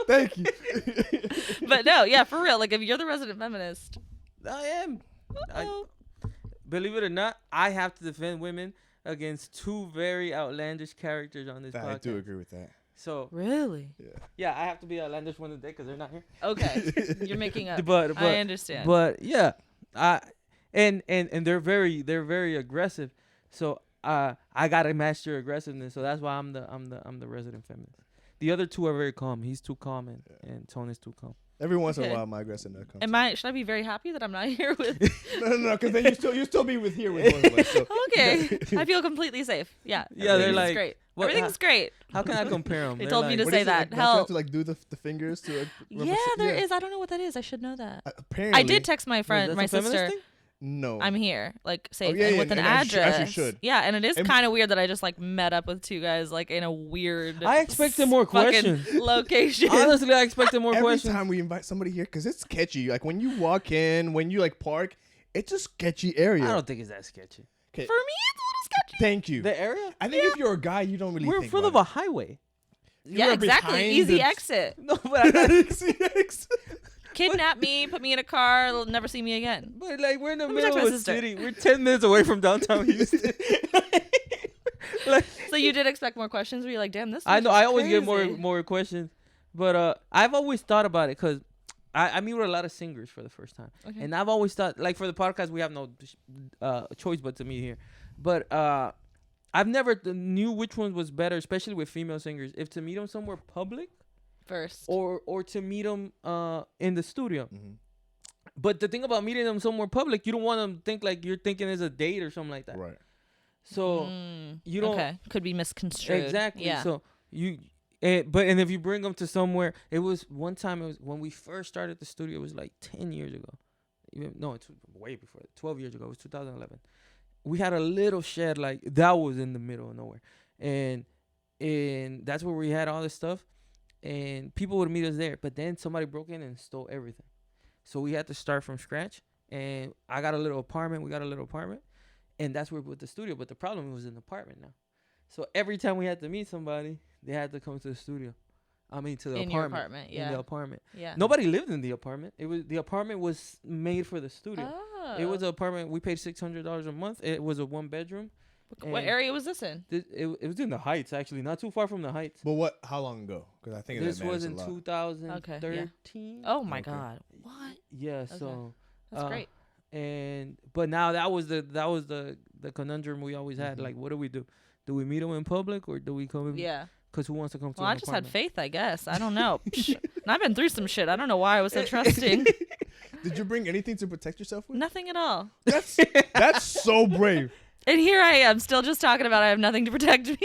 Thank you. But no, yeah, for real. Like, if you're the resident feminist, I am. uh-oh. Believe it or not, I have to defend women against 2 very outlandish characters on this podcast. I do agree with that. So, Really? yeah, I have to be outlandish one today because they're not here. Okay. You're making up. But I understand. But yeah, and they're very aggressive. So I gotta match their aggressiveness. So that's why I'm the resident feminist. The other 2 are very calm. He's too calm and Tone is too calm. Every once in Okay. a while, my aggressiveness comes. Should I be very happy that I'm not here with... No, because then you still be here with one of us. So. Okay. I feel completely safe. Yeah. Yeah, they're Everything's like, great. what- Everything's great. How can I compare them? They told me to What say is it, that. like, don't you Hell. have to like do the fingers to. Yeah, there is. I don't know what that is. I should know that. Apparently, I did text my friend, my sister. No. I'm here, like, safe, yeah, and yeah, with an and as address. you should. Yeah, and it is And- kind of weird that I just like met up with 2 guys like in a weird. I expected more fucking questions. location. Honestly, I expected more Every questions. time we invite somebody here, because it's sketchy. Like when you walk in, when you like park, it's a sketchy area. I don't think it's that sketchy. For me, it's a little sketchy. Thank you. The area? I think if you're a guy, you don't really. We're in think front of about a highway. Yeah, are exactly. behind Easy the- exit. No, but I it. Kidnap me, put me in a car, they'll never see me again. But like we're in the Let me middle talk of to a my sister. city. We're 10 minutes away from downtown Houston. Like So you did expect more questions? Were you like, damn, this? I know is I always get crazy. more questions, but I've always thought about it because I meet with a lot of singers for the first time, Okay. and I've always thought like for the podcast we have no choice but to meet here, but I've never knew which one was better, especially with female singers, if to meet them somewhere public First. or to meet them in the studio. Mhm. But the thing about meeting them somewhere public, you don't want them to think like you're thinking it's a date or something like that. Right. So you don't Okay, could be misconstrued. exactly. Yeah. So and if you bring them to somewhere, it was one time. It was when we first started the studio. It was like 10 years ago. No, it's way before. 12 years ago. It was 2011. We had a little shed like that was in the middle of nowhere, and that's where we had all this stuff, and people would meet us there. But then somebody broke in and stole everything, so we had to start from scratch. And I got a little apartment. We got a little apartment. And that's where we put the studio. But the problem was in the apartment now. So every time we had to meet somebody, they had to come to the studio. I mean, to the In your apartment. apartment, In yeah. the apartment. Yeah. Nobody lived in the apartment. The apartment was made for the studio. Oh. It was an apartment. We paid $600 a month. It was a 1-bedroom. What area was this in? It was in the Heights, actually, not too far from the Heights. But how long ago? Because I think This that was matters in a lot. 2013. Oh my Okay. God. What? Yeah, Okay. so That's great. but now that was the conundrum we always had. Mhm. Like, what do we do? Do we meet them in public or do we come in? Yeah. Because who wants to come to? Well, an I just had apartment? faith, I guess. I don't know. Psh, and I've been through some shit. I don't know why I was so trusting. Did you bring anything to protect yourself with? Nothing at all. That's so brave. And here I am, still just talking about I have nothing to protect me.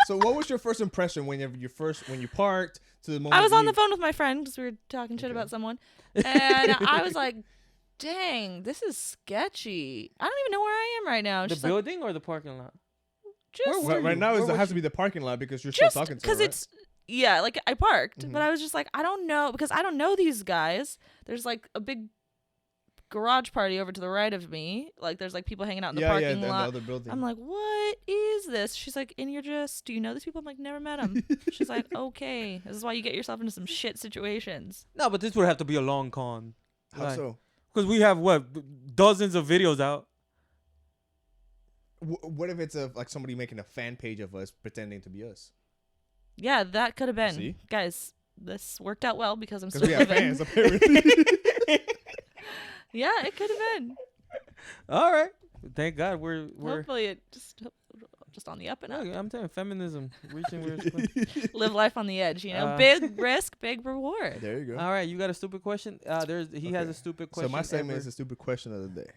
So what was your first impression when you parked to the moment? I was on you- the phone with my friend because we were talking shit Okay. about someone. And I was like, dang, this is sketchy. I don't even know where I am right now. And The she's like, building or the parking lot? just were Right you? now Where it was has to you? be the parking lot because you're just still talking to her, because right? it's, yeah, like I parked. Mhm. But I was just like, I don't know, because I don't know these guys. There's like a big garage party over to the right of me. Like there's like people hanging out in the parking the lot. other building. I'm like, what is this? She's like, and you're just, do you know these people? I'm like, never met them. She's like, okay. This is why you get yourself into some shit situations. No, but this would have to be a long con. How Like, so? Because we have dozens of videos out. What if it's like somebody making a fan page of us pretending to be us? Yeah, that could have been. See? Guys, this worked out well because I'm Because still we have living. fans apparently. Yeah, it could have been. All right. Thank God we're Hopefully it just on the up and up. Look, I'm telling you, feminism reaching where it's going. Live life on the edge, you know. Uh, Big risk, big reward. There you go. All right, you got a stupid question? He has Okay. a stupid So question. my segment ever. is the stupid question of the day.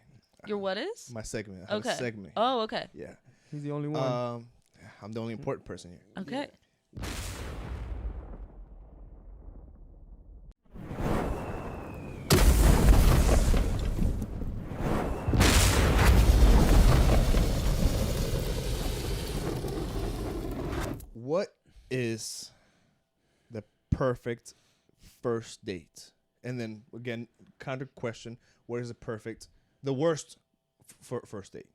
Your what is? My segment. I have a Okay. segment. Oh, okay. Yeah. He's the only one. I'm the only important person here. Okay. What is the perfect first date? And then again, counter question: what is the worst first date?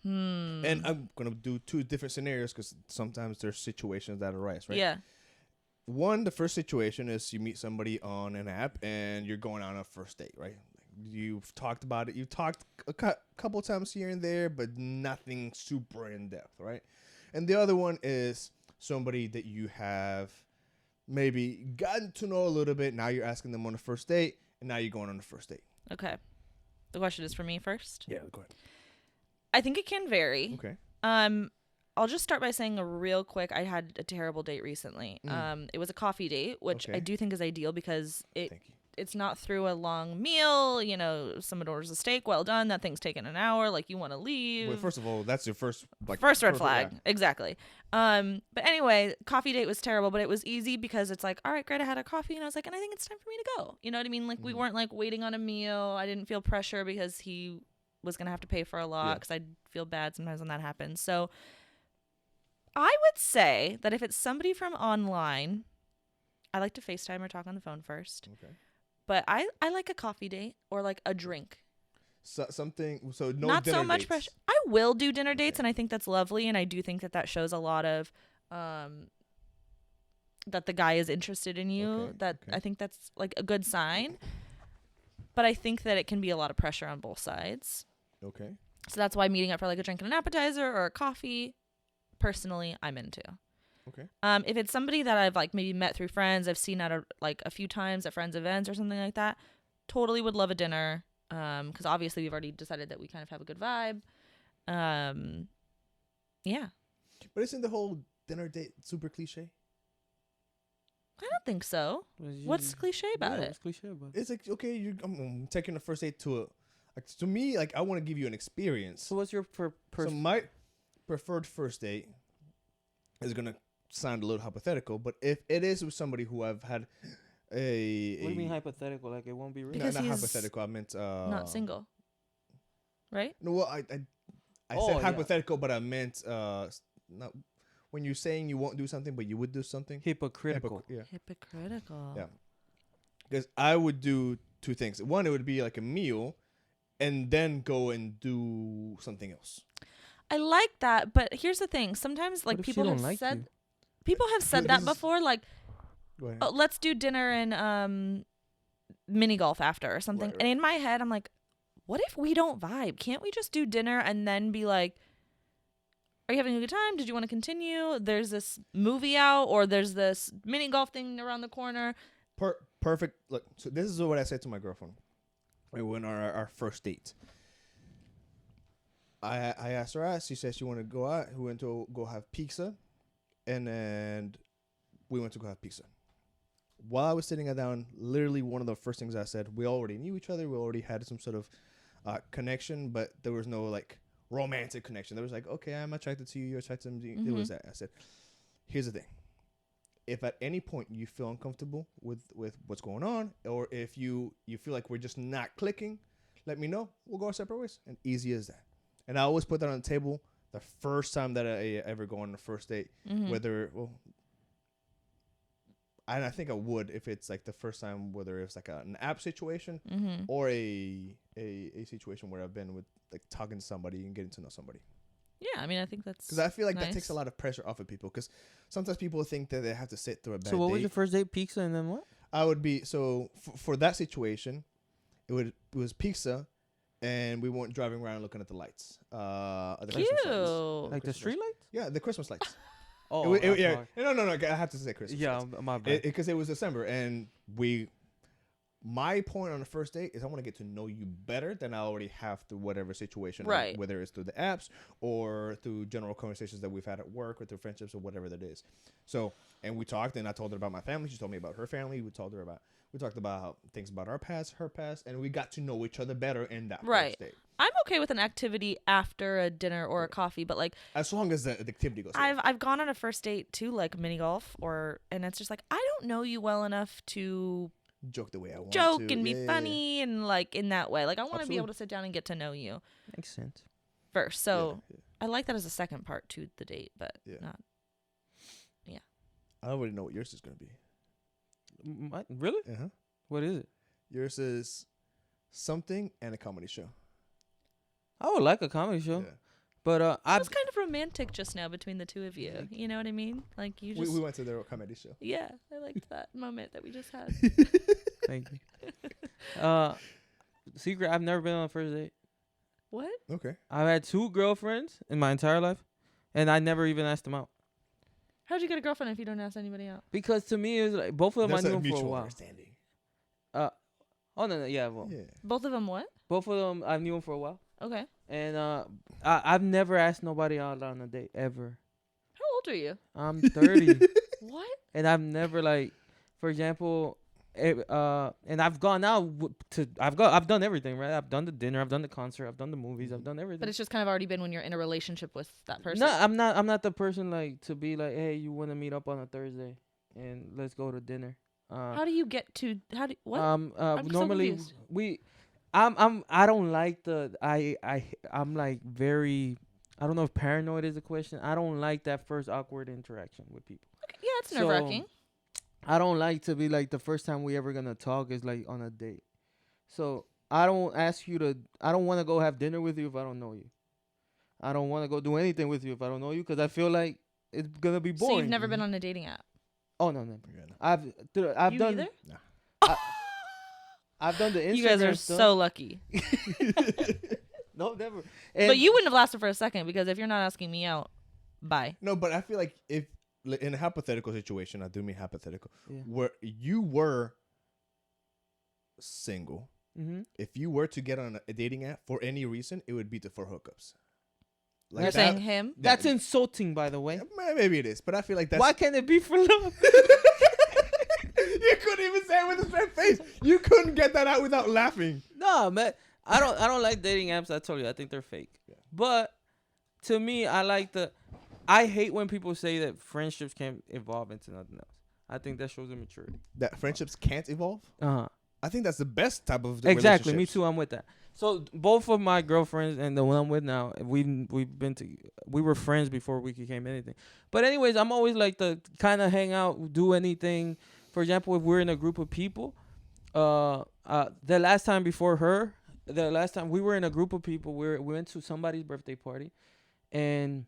And I'm gonna do two different scenarios because sometimes there's situations that arise, right? Yeah. One, the first situation is you meet somebody on an app and you're going on a first date, right? You've talked about it. You've talked a couple times here and there, but nothing super in depth, right? And the other one is somebody that you have maybe gotten to know a little bit. Now you're asking them on a first date, and now you're going on the first date. Okay. The question is for me first. Yeah, go ahead. I think it can vary. Okay. I'll just start by saying a real quick. I had a terrible date recently. It was a coffee date, which Okay. I do think is ideal because Thank you. it's not through a long meal. You know, someone orders a steak, well done. That thing's taken an hour. Like you want to leave. Well, first of all, that's your first First red perfect- flag. yeah. Exactly. But anyway, coffee date was terrible, but it was easy because it's like, all right, great. I had a coffee and I was like, and I think it's time for me to go. You know what I mean? Like we weren't like waiting on a meal. I didn't feel pressure because he was going to have to pay for a lot Yeah. because I feel bad sometimes when that happens. So I would say that if it's somebody from online, I like to FaceTime or talk on the phone first. Okay. But I like a coffee date or like a drink. So no Not dinner so much dates. pressure. I will do dinner dates, and I think that's lovely, and I do think that shows a lot of that the guy is interested in you. Okay, I think that's like a good sign. But I think that it can be a lot of pressure on both sides. Okay. So that's why meeting up for like a drink and an appetizer or a coffee, personally, I'm into. Okay. If it's somebody that I've like maybe met through friends, I've seen at a few times at friends' events or something like that, totally would love a dinner. Because obviously we've already decided that we kind of have a good vibe. Yeah. But isn't the whole dinner date super cliche? I don't think so. What's cliche about it? What's cliche about it? It's like, okay, I'm taking the first date to to me, like I want to give you an experience. So what's your So my preferred first date is gonna sound a little hypothetical, but if it is with somebody who I've had What do you mean hypothetical? Like it won't be real? Because not he's hypothetical, I meant Not single. Right? No, well, I Oh, said yeah. hypothetical, but I meant not when you're saying you won't do something, but you would do something. Hypocritical. Yeah, Hypocritical. Yeah. because I would do two things. One, it would be like a meal, and then go and do something else. I like that, but here's the thing. Sometimes like What if she people don't have like said you? people have said that before, like, Go ahead. oh, let's do dinner and mini golf after or something. Right. And in my head, I'm like, what if we don't vibe? Can't we just do dinner and then be like, are you having a good time? Did you want to continue? There's this movie out, or there's this mini golf thing around the corner. Perfect. Look, so this is what I said to my girlfriend. We went on our first date. I asked her out. She said she wanted to go out. We went to go have pizza, and then we went to go have pizza. While I was sitting down, literally one of the first things I said, we already knew each other. We already had some sort of connection, but there was no like romantic connection. There was like, okay, I'm attracted to you. You're attracted to me. It was that. I said, here's the thing. If at any point you feel uncomfortable with what's going on, or if you feel like we're just not clicking, let me know. We'll go our separate ways. And easy as that. And I always put that on the table the first time that I ever go on a first date, whether, well, and I think I would if it's like the first time, whether it's like an app situation or a situation where I've been with like talking to somebody and getting to know somebody. Yeah, I mean, I think that's because I feel like nice. that takes a lot of pressure off of people. Because sometimes people think that they have to sit through a bad So what was date. your first date? Pizza and then what? I would be so for that situation, it was pizza, and we went driving around looking at the lights. The Cute. Christmas lights. Like the street lights? Yeah, the Christmas lights. Oh, yeah. No. I have to say Christmas. Yeah, lights. my bad. Because it was December, and my point on the first date is I want to get to know you better than I already have through whatever situation, right? Whether it's through the apps or through general conversations that we've had at work or through friendships or whatever that is. So, and we talked, and I told her about my family. She told me about her family. We talked about things about our past, her past, and we got to know each other better in that first date. I'm okay with an activity after a dinner or a coffee, but like as long as the activity goes. I've gone on a first date to like mini golf and it's just like I don't know you well enough to joke the way I want joke to. and be funny and like in that way. Like I want to be Absolutely. able to sit down and get to know you. Makes sense. First. So I like that as a second part to the date, but not. Yeah. I already know what yours is going to be. What? Really? Uh-huh. What is it? Yours is something and a comedy show. I would like a comedy show. Yeah. But it was kind of romantic just now between the two of you. You know what I mean? Like you just we went to their comedy show. Yeah, I liked that moment that we just had. Thank you. Secret, I've never been on a first date. What? Okay. I've had 2 girlfriends in my entire life, and I never even asked them out. How'd you get a girlfriend if you don't ask anybody out? Because to me, it was like both of them There's I knew a them for a mutual while. understanding. Oh no, yeah, well, Yeah. Both of them what? both of them I knew them for a while, Okay. and I've never asked nobody out on a date ever. How old are you? I'm 30, What? and I've never like, for example, and I've gone out I've done everything, right? I've done the dinner, I've done the concert, I've done the movies, I've done everything. But it's just kind of already been when you're in a relationship with that person. No, I'm not the person like to be like, hey, you want to meet up on a Thursday and let's go to dinner. How do you get to what? I'm Normally so I don't like I'm like very, I don't know if paranoid is a question. I don't like that first awkward interaction with people. Okay, yeah, it's nerve-wracking. I don't like to be like the first time we ever gonna talk is like on a date. So I don't want to go have dinner with you if I don't know you. I don't want to go do anything with you if I don't know you, because I feel like it's gonna be boring. So you've never been on a dating app? Oh no, never. Yeah, no. I've You done. either? I've done the Instagram. You guys are stuff. so lucky. No, never. But you wouldn't have lasted for a second, because if you're not asking me out, bye. No, but I feel like if in a hypothetical situation, I do mean hypothetical, Yeah. where you were single, Mm-hmm. if you were to get on a dating app for any reason, it would be for hookups. Like You're that- saying him? That's insulting, by the way. Maybe it is, but I feel like that's. Why can't it be for love? You couldn't even say it with a straight face. You couldn't get that out without laughing. No, man. I don't like dating apps. I told you, I think they're fake. Yeah. But to me, I hate when people say that friendships can evolve into nothing else. I think that shows immaturity. That friendships can't evolve. Uh-huh. I think that's the best type of Exactly. Me relationships. too. I'm with that. So both of my girlfriends and the one I'm with now, we were friends before we became anything. But anyways, I'm always like to kind of hang out, do anything. For example, if we're in a group of people, the last time we were in a group of people, we went to somebody's birthday party, and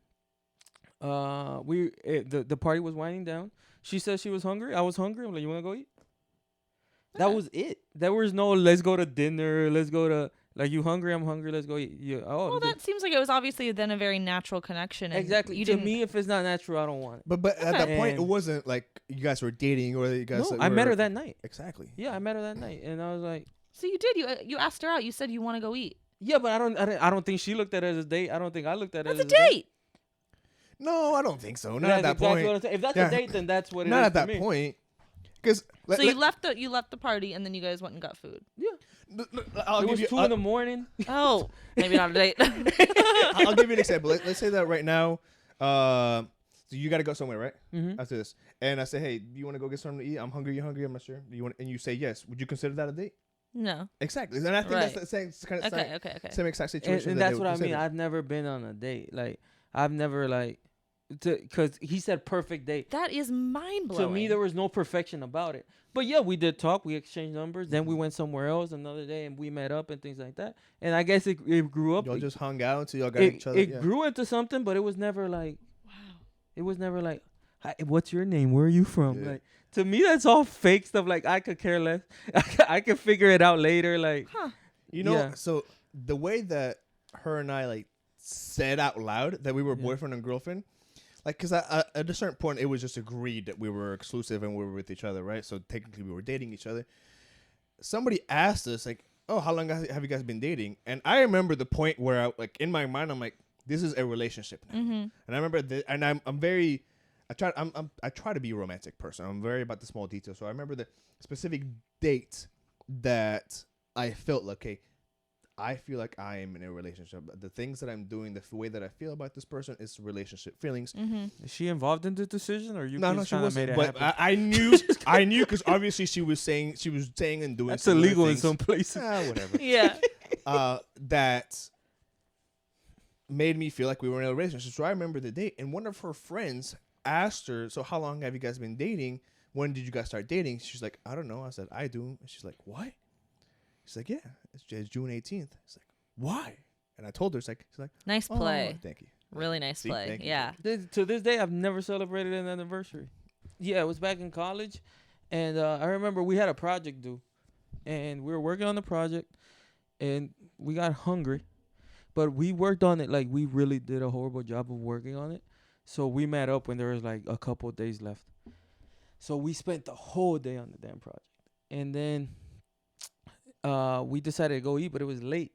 The party was winding down. She said she was hungry. I was hungry. I'm like, you want to go eat? That was it. There was no let's go to dinner. Let's go to like you hungry. I'm hungry. Let's go eat. Yeah. Oh, Well, that seems like it was obviously then a very natural connection. And exactly. You To didn't. me, if it's not natural, I don't want it. But at that point, it And- wasn't like you guys were dating or you guys. No, I met her that night. Exactly. Yeah, I met her that night, and I was like, So you did. You asked her out. You said you want to go eat. yeah, but I don't think she looked at it as a date. I don't think I looked at it That's as a date. No, I don't think so. Not That's at that exactly point. what I'm saying. If that's Yeah. a date, then that's what it is. Not at for that me. point. Because So you left the party and then you guys went and got food. Yeah. I'll It give was you 2 in the morning. Oh, maybe not a date. I'll give you an example. Let's say that right now, so you got to go somewhere, right? Mm-hmm. After this, and I say, hey, do you want to go get something to eat? I'm hungry. You're hungry. I'm not sure. Do you want? And you say yes. Would you consider that a date? No. Exactly. And I think that's Right. the same kind of Okay. same exact situation. And that that's they what would I mean. consider. I've never been on a date. Like I've never because he said perfect date. That is mind blowing. To me, there was no perfection about it. But yeah, we did talk. We exchanged numbers. Then we went somewhere else another day, and we met up and things like that. And I guess it grew up. Y'all just hung out until y'all got It each other. Yeah. grew into something, but it was never like. Wow. It was never like, hi, what's your name? Where are you from? Yeah. Like to me, that's all fake stuff. Like I could care less. I can figure it out later. Like Huh. You know, Yeah. so the way that her and I like said out loud that we were Yeah. boyfriend and girlfriend, like, because at a certain point it was just agreed that we were exclusive and we were with each other, right? So technically we were dating each other. Somebody asked us like, "Oh, how long have you guys been dating?" And I remember the point where I like in my mind I'm like, "This is a relationship now." Mm-hmm. And I remember and I'm very. I try to be a romantic person. I'm very about the small details. So I remember the specific date that I felt like, okay, I feel like I am in a relationship. The things that I'm doing, the way that I feel about this person is relationship feelings. Mm-hmm. is she involved in the decision, or you? No, just she kinda made wasn't. it But happen? I knew because obviously she was saying and doing. That's similar illegal in things. some places. Whatever. Yeah. That made me feel like we were in a relationship. So I remember the date, and one of her friends asked her, "So how long have you guys been dating? When did you guys start dating?" She's like, "I don't know." I said, "I do." And she's like, "What?" She's like, "Yeah, it's June 18th." It's like, "Why?" And I told her, she's like, Nice "Oh, play. thank you." Really nice See? play. Thank you. Yeah. To this day, I've never celebrated an anniversary. Yeah, it was back in college, and I remember we had a project due, and we were working on the project, and we got hungry, but we worked on it like we really did a horrible job of working on it. So we met up when there was like a couple of days left. So we spent the whole day on the damn project, and then we decided to go eat, but it was late.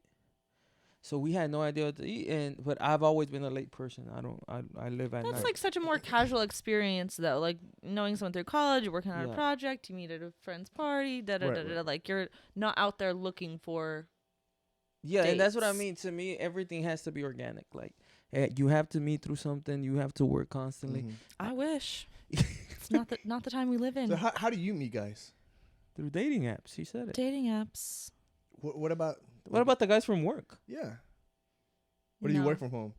So we had no idea what to eat, but I've always been a late person. I live at That's night. like such a more casual experience, though. Like knowing someone through college, you're working on a Yeah. project, you meet at a friend's party, Right, right. Like you're not out there looking for. Yeah, and that's what I dates. mean. To me, everything has to be organic. Like you have to meet through something. You have to work constantly Mhm. I wish. It's not the time we live in. So how do you meet guys? through dating apps. He said it. Dating apps. What about What about the guys from work? yeah? What do you No. work from home?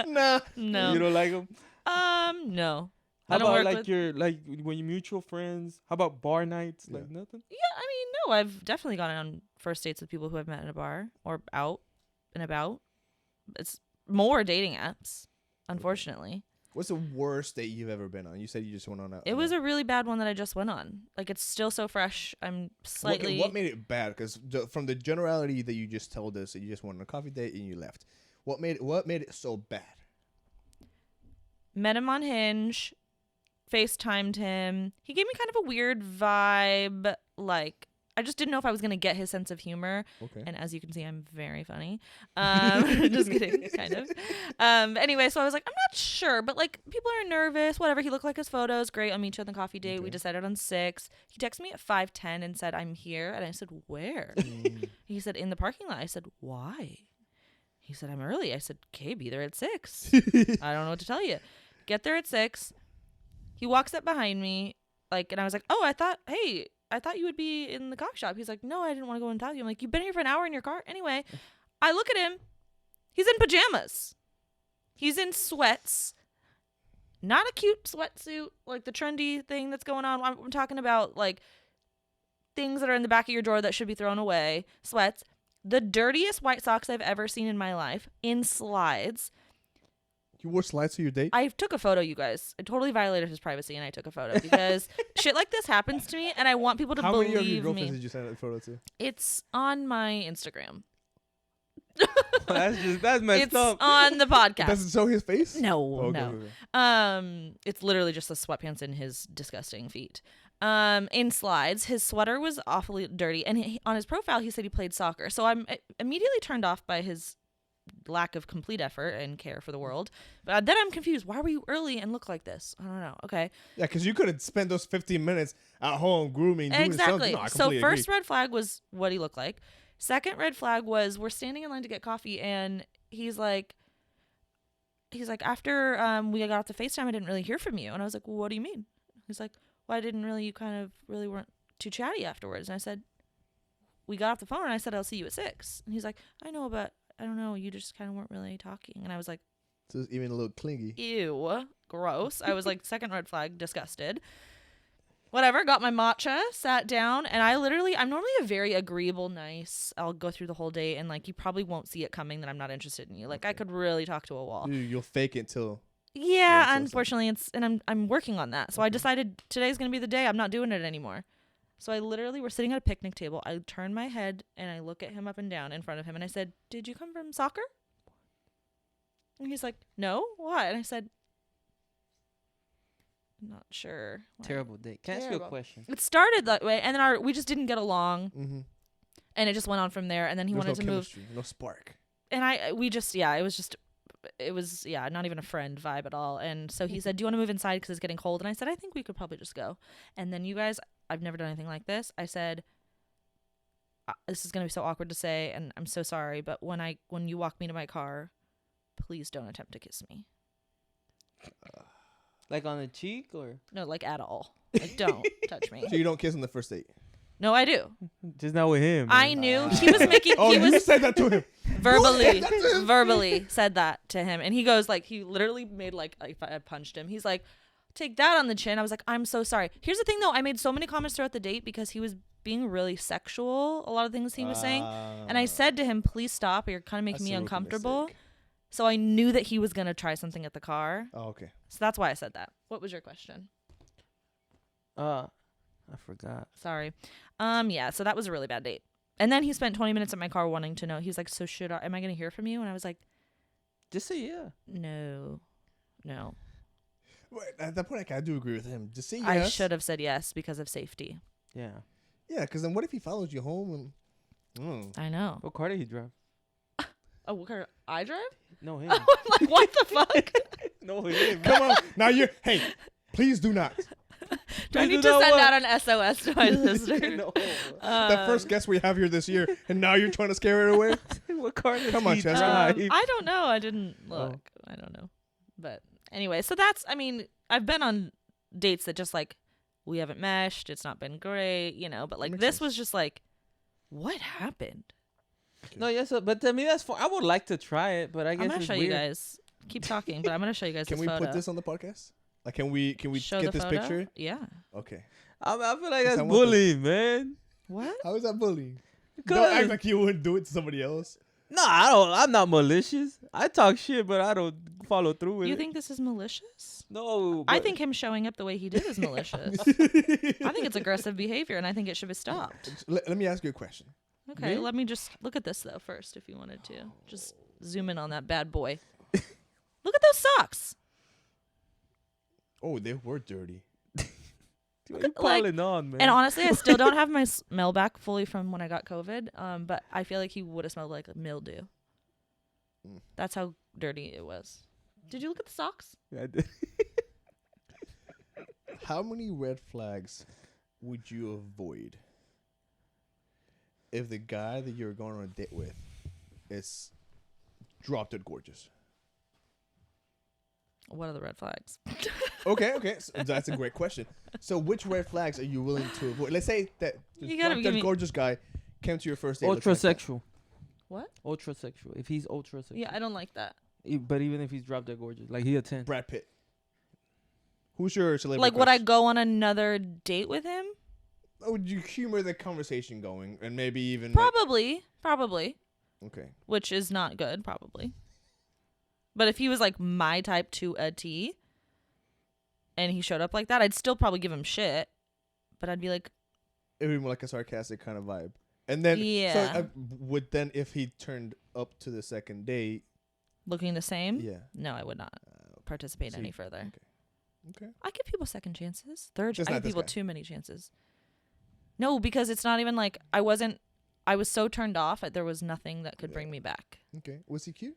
Nah. No. You don't like them? No. How I don't about work like with- your when you mutual friends? How about bar nights? Yeah. Like nothing. Yeah, I mean, no. I've definitely gone on first dates with people who I've met in a bar or out and about. It's more dating apps, unfortunately. What's the worst date you've ever been on? You said you just went on a. It was a really bad one that I just went on. Like, it's still so fresh. I'm slightly. What made it bad? Because from the generality that you just told us, that you just went on a coffee date and you left. What made it so bad? Met him on Hinge, FaceTimed him. He gave me kind of a weird vibe. Like, I just didn't know if I was going to get his sense of humor. Okay. And as you can see, I'm very funny. Just kidding, kind of. Anyway, so I was like, I'm not sure, but like people are nervous, whatever. He looked like his photos. Great. I'll meet you on the coffee date. We Okay. decided on 6. He texted me at 5:10 and said, I'm here. And I said, where? He said, in the parking lot. I said, why? He said, I'm early. I said, okay, be there at 6. I don't know what to tell you. Get there at 6. He walks up behind me, like, and I was like, oh, I thought you would be in the coffee shop. He's like, no, I didn't want to go and talk to you. I'm like, you've been here for an hour in your car? Anyway, I look at him. He's in pajamas. He's in sweats. Not a cute sweatsuit, like the trendy thing that's going on. I'm talking about, like, things that are in the back of your drawer that should be thrown away. Sweats. The dirtiest white socks I've ever seen in my life. In slides. You wore slides to your date? I took a photo, you guys. I totally violated his privacy, and I took a photo because shit like this happens to me, and I want people to How believe many of your girlfriends me. did you send that photo to? It's on my Instagram. That's messed It's up. on the podcast. Does it show his face? No, Oh, okay, no. okay. It's literally just the sweatpants and his disgusting feet. In slides, his sweater was awfully dirty, and on his profile, he said he played soccer. So I'm immediately turned off by his lack of complete effort and care for the world. But then I'm confused. Why were you early and look like this? I don't know. Okay. Yeah, because you could have spent those 15 minutes at home grooming, doing Exactly. something. No, I So completely first agree. red flag was what he looked like. Second red flag was we're standing in line to get coffee, and he's like, after we got off the FaceTime, I didn't really hear from you. And I was like, well, what do you mean? He's like, well, I didn't really, you kind of really weren't too chatty afterwards. And I said, we got off the phone, and I said, I'll see you at 6. And he's like, I know, but I don't know. You just kind of weren't really talking. And I was like, So it's even a little clingy. ew, gross. I was like, second red flag, disgusted. Whatever, got my matcha, sat down, and I'm normally a very agreeable, nice, I'll go through the whole day, and like, you probably won't see it coming that I'm not interested in you. Like, I could really talk to a wall. You'll fake it till. Yeah, so unfortunately, I'm working on that. So I decided today's going to be the day. I'm not doing it anymore. So I literally, we're sitting at a picnic table. I turn my head, and I look at him up and down in front of him, and I said, did you come from soccer? And he's like, no, why? And I said, not sure. Why. Terrible date. Can I ask you a Terrible. question? It started that way, and then we just didn't get along, Mm-hmm. and it just went on from there. And then he wanted to move, No spark. and it was not even a friend vibe at all. And so he said, do you want to move inside because it's getting cold? And I said, I think we could probably just go. And then, you guys, I've never done anything like this. I said, this is gonna be so awkward to say, and I'm so sorry, but when you walk me to my car, please don't attempt to kiss me. Like on the cheek or? No, like at all. Like, don't touch me. So you don't kiss on the first date? No, I do. Just not with him. I knew he was making. Oh, he you was said that to him. verbally said that to him, and he goes like, he literally made like if I had punched him, he's like, take that on the chin. I was like, I'm so sorry. Here's the thing though, I made so many comments throughout the date because he was being really sexual, a lot of things he was saying, and I said to him, please stop, you're kind of making me uncomfortable. So I knew that he was gonna try something at the car. Oh, okay. So that's why I said that. What was your question? I forgot. Sorry. Yeah, so that was a really bad date. And then he spent 20 minutes at my car wanting to know. He was like, so am I going to hear from you? And I was like, Just say yeah. no. Well, at that point, I do agree with him. Just say yes. I should have said yes because of safety. Yeah. Yeah, because then what if he follows you home and... I know. What car did he drive? Oh, what car? I drive? No, him. I'm like, what the fuck? No, him. Come on. Now you're... Hey, please do not. Do I need do to not send what? out an SOS to my sister? No. The first guest we have here this year, and now you're trying to scare her away? What car did Come on, he Chester. drive? I don't know. I didn't look. Oh. I don't know. But anyway, so that's, I mean, I've been on dates that just like, we haven't meshed. It's not been great, but like Makes this sense. was just like, what happened? No, yes, but to me that's fun. I would like to try it, but I guess I'm gonna it's show weird. you guys. Keep talking, but I'm gonna show you guys Can this we photo. put this on the podcast? Like, can we Show get the this photo? picture? Yeah. Okay. I feel like Yes, that's I want bullying, man. What? How is that bullying? Cause Don't act like you wouldn't do it to somebody else. no, I don't. I'm not malicious. I talk shit, but I don't follow through with You it. think this is malicious? No, I but- think him showing up the way he did is malicious. I think it's aggressive behavior, and I think it should be stopped. Let me ask you a question. Okay, Me? let me just look at this though first, if you wanted to. Just zoom in on that bad boy. Look at those socks. Oh, they were dirty. What you like- piling on, man? And honestly, I still don't have my smell back fully from when I got COVID. But I feel like he would have smelled like mildew. Mm. That's how dirty it was. Did you look at the socks? Yeah, I did. How many red flags would you avoid if the guy that you're going on a date with is drop dead gorgeous? What are the red flags? Okay. So that's a great question. So which red flags are you willing to avoid? Let's say that the You gotta drop give dead me- gorgeous guy came to your first date. looking like that. Ultrasexual. What? Ultrasexual. If he's ultrasexual. Yeah, I don't like that. But even if he's drop dead gorgeous, like he a 10. Brad Pitt. Who's your celebrity? Like, would I crush? go on another date with him? Oh, would you humor the conversation going and maybe even Probably. okay. Which is not good, probably. But if he was like my type to a T and he showed up like that, I'd still probably give him shit. But I'd be like, it would be more like a sarcastic kind of vibe. And then, yeah. so would then if he turned up to the second date, looking the same? yeah. No, I would not participate any further. Okay. I give people second chances. Third, Just I not give this people guy. too many chances. No, because it's not even like I was so turned off. There was nothing that could bring me back. Okay. Was he cute?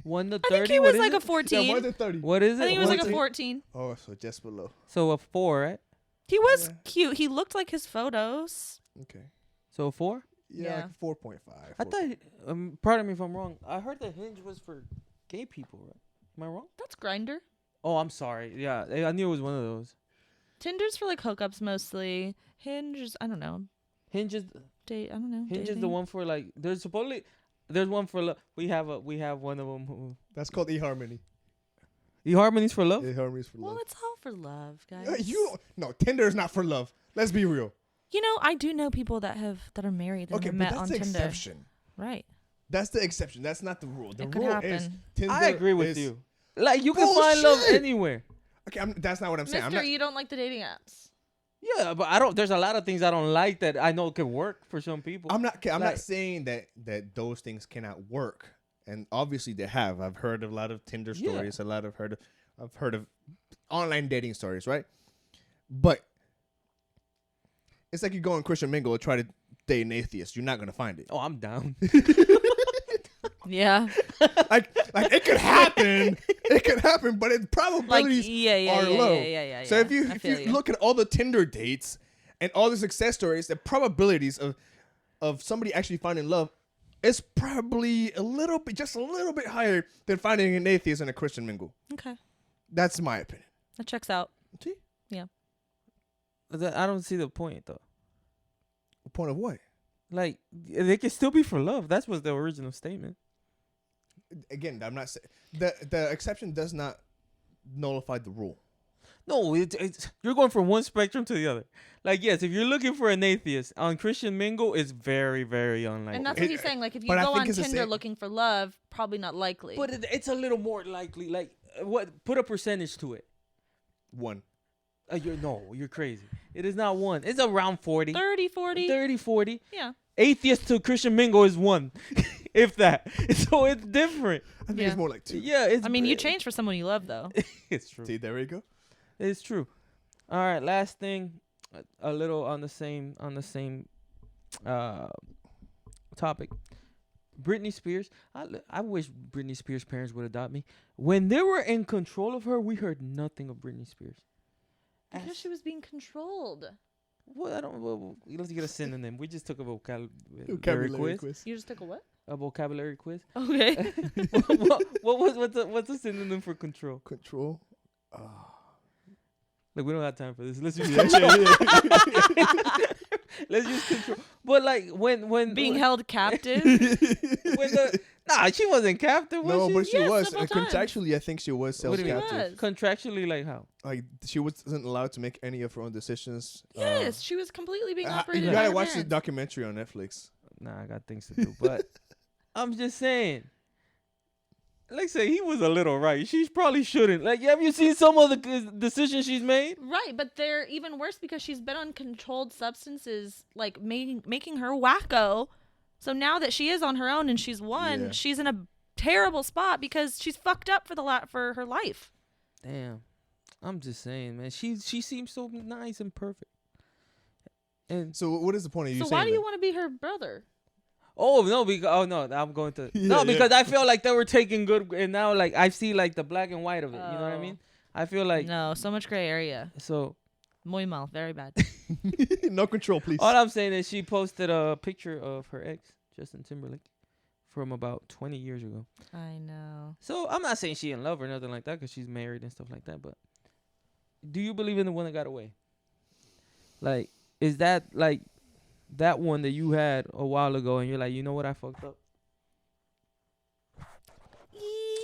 1 to 30. I think he what was is like it? a 14. Yeah, more than 30. What is it? I think he was like a 14? 14. Oh, so just below. So a 4, right? He was Yeah. cute. He looked like his photos. Okay. So a 4. Yeah, like 4.5. I thought. Pardon me if I'm wrong. I heard the Hinge was for gay people, right? Am I wrong? That's Grindr. Oh, I'm sorry. Yeah, I knew it was one of those. Tinder's for like hookups mostly. Hinge is, I don't know. Hinge is Date, I don't know. Hinge is the dating. one for like. There's one for love. We have one of them who. That's called eHarmony. eHarmony's for love. eHarmony's for Well, love. it's all for love, guys. No, Tinder is not for love. Let's be real. You know, I do know people that are married and Okay, have but met that's on the Tinder. exception. Right. That's the exception. That's not the rule. The It could rule happen. is Tinder. I agree with is- you. Like you can find love Bullshit! anywhere. Okay, that's not what I'm saying. I'm Mister, not, you don't like the dating apps. Yeah, but I don't. There's a lot of things I don't like that I know can work for some people. I'm not Like- saying that those things cannot work. And obviously they have. I've heard of a lot of Tinder Yeah. stories. I've heard of online dating stories, right? But it's like you go on Christian Mingle and try to date an atheist. You're not gonna find it. Oh, I'm down. Yeah. like it could happen. It could happen, but its Like, probabilities yeah, are yeah, low. yeah. So if I you feel look at all the Tinder dates and all the success stories, the probabilities of somebody actually finding love is probably just a little bit higher than finding an atheist in a Christian Mingle. Okay. That's my opinion. That checks out. See? I don't see the point though. The point of what? Like they can still be for love. That's was the original statement. Again, I'm not saying the exception does not nullify the rule. No, it's you're going from one spectrum to the other. Like yes, if you're looking for an atheist on Christian Mingle, it's very, very unlikely. And that's what he's saying. Like, if you but I go think on it's the Tinder same- looking for love, probably not likely. But it's a little more likely. Like what? Put a percentage to it. 1. You're crazy. It is not 1. It's around 40. 30, 40. 30, 40. Yeah. Atheist to Christian Mingle is 1, if that. So it's different. I think Yeah. it's more like 2. Yeah, it's. I mean, you change for someone you love, though. It's true. See, there we go. It's true. All right, last thing, a little on the same topic. Britney Spears. I wish Britney Spears' parents would adopt me. When they were in control of her, we heard nothing of Britney Spears. Because she was being controlled. Well, I don't. Well, let's get a synonym. We just took a vocabulary quiz. You just took a what? A vocabulary quiz. Okay. What's a synonym for control? Control. Like we don't have time for this. Let's use let's use control. But like when Being held captive. she wasn't captive. Was No, she? but she Yes, was. several times. Contractually, I think she was What do you mean? self-captive. Was. Contractually, like how? Like she wasn't allowed to make any of her own decisions. Yes, she was completely being You operated by gotta her watch the parents. documentary on Netflix. Nah, I got things to do. But I'm just saying. Like say he was a little right. She probably shouldn't. Like, have you seen some of the decisions she's made? Right, but they're even worse because she's been on controlled substances, like making her wacko. So now that she is on her own and she's won, Yeah. she's in a terrible spot because she's fucked up for her life. Damn. I'm just saying, man. She seems so nice and perfect. And So what is the point of you So saying why do you that? want to be her brother? I'm going to Yeah, because I feel like they were taking good, and now like I see like the black and white of it. You know what I Oh. mean? I feel like No, so much gray area. so. Muy mal, very bad. No control, please. All I'm saying is she posted a picture of her ex, Justin Timberlake, from about 20 years ago. I know. So I'm not saying she in love or nothing like that because she's married and stuff like that. But do you believe in the one that got away? Like, is that like that one that you had a while ago and you're like, you know what, I fucked up?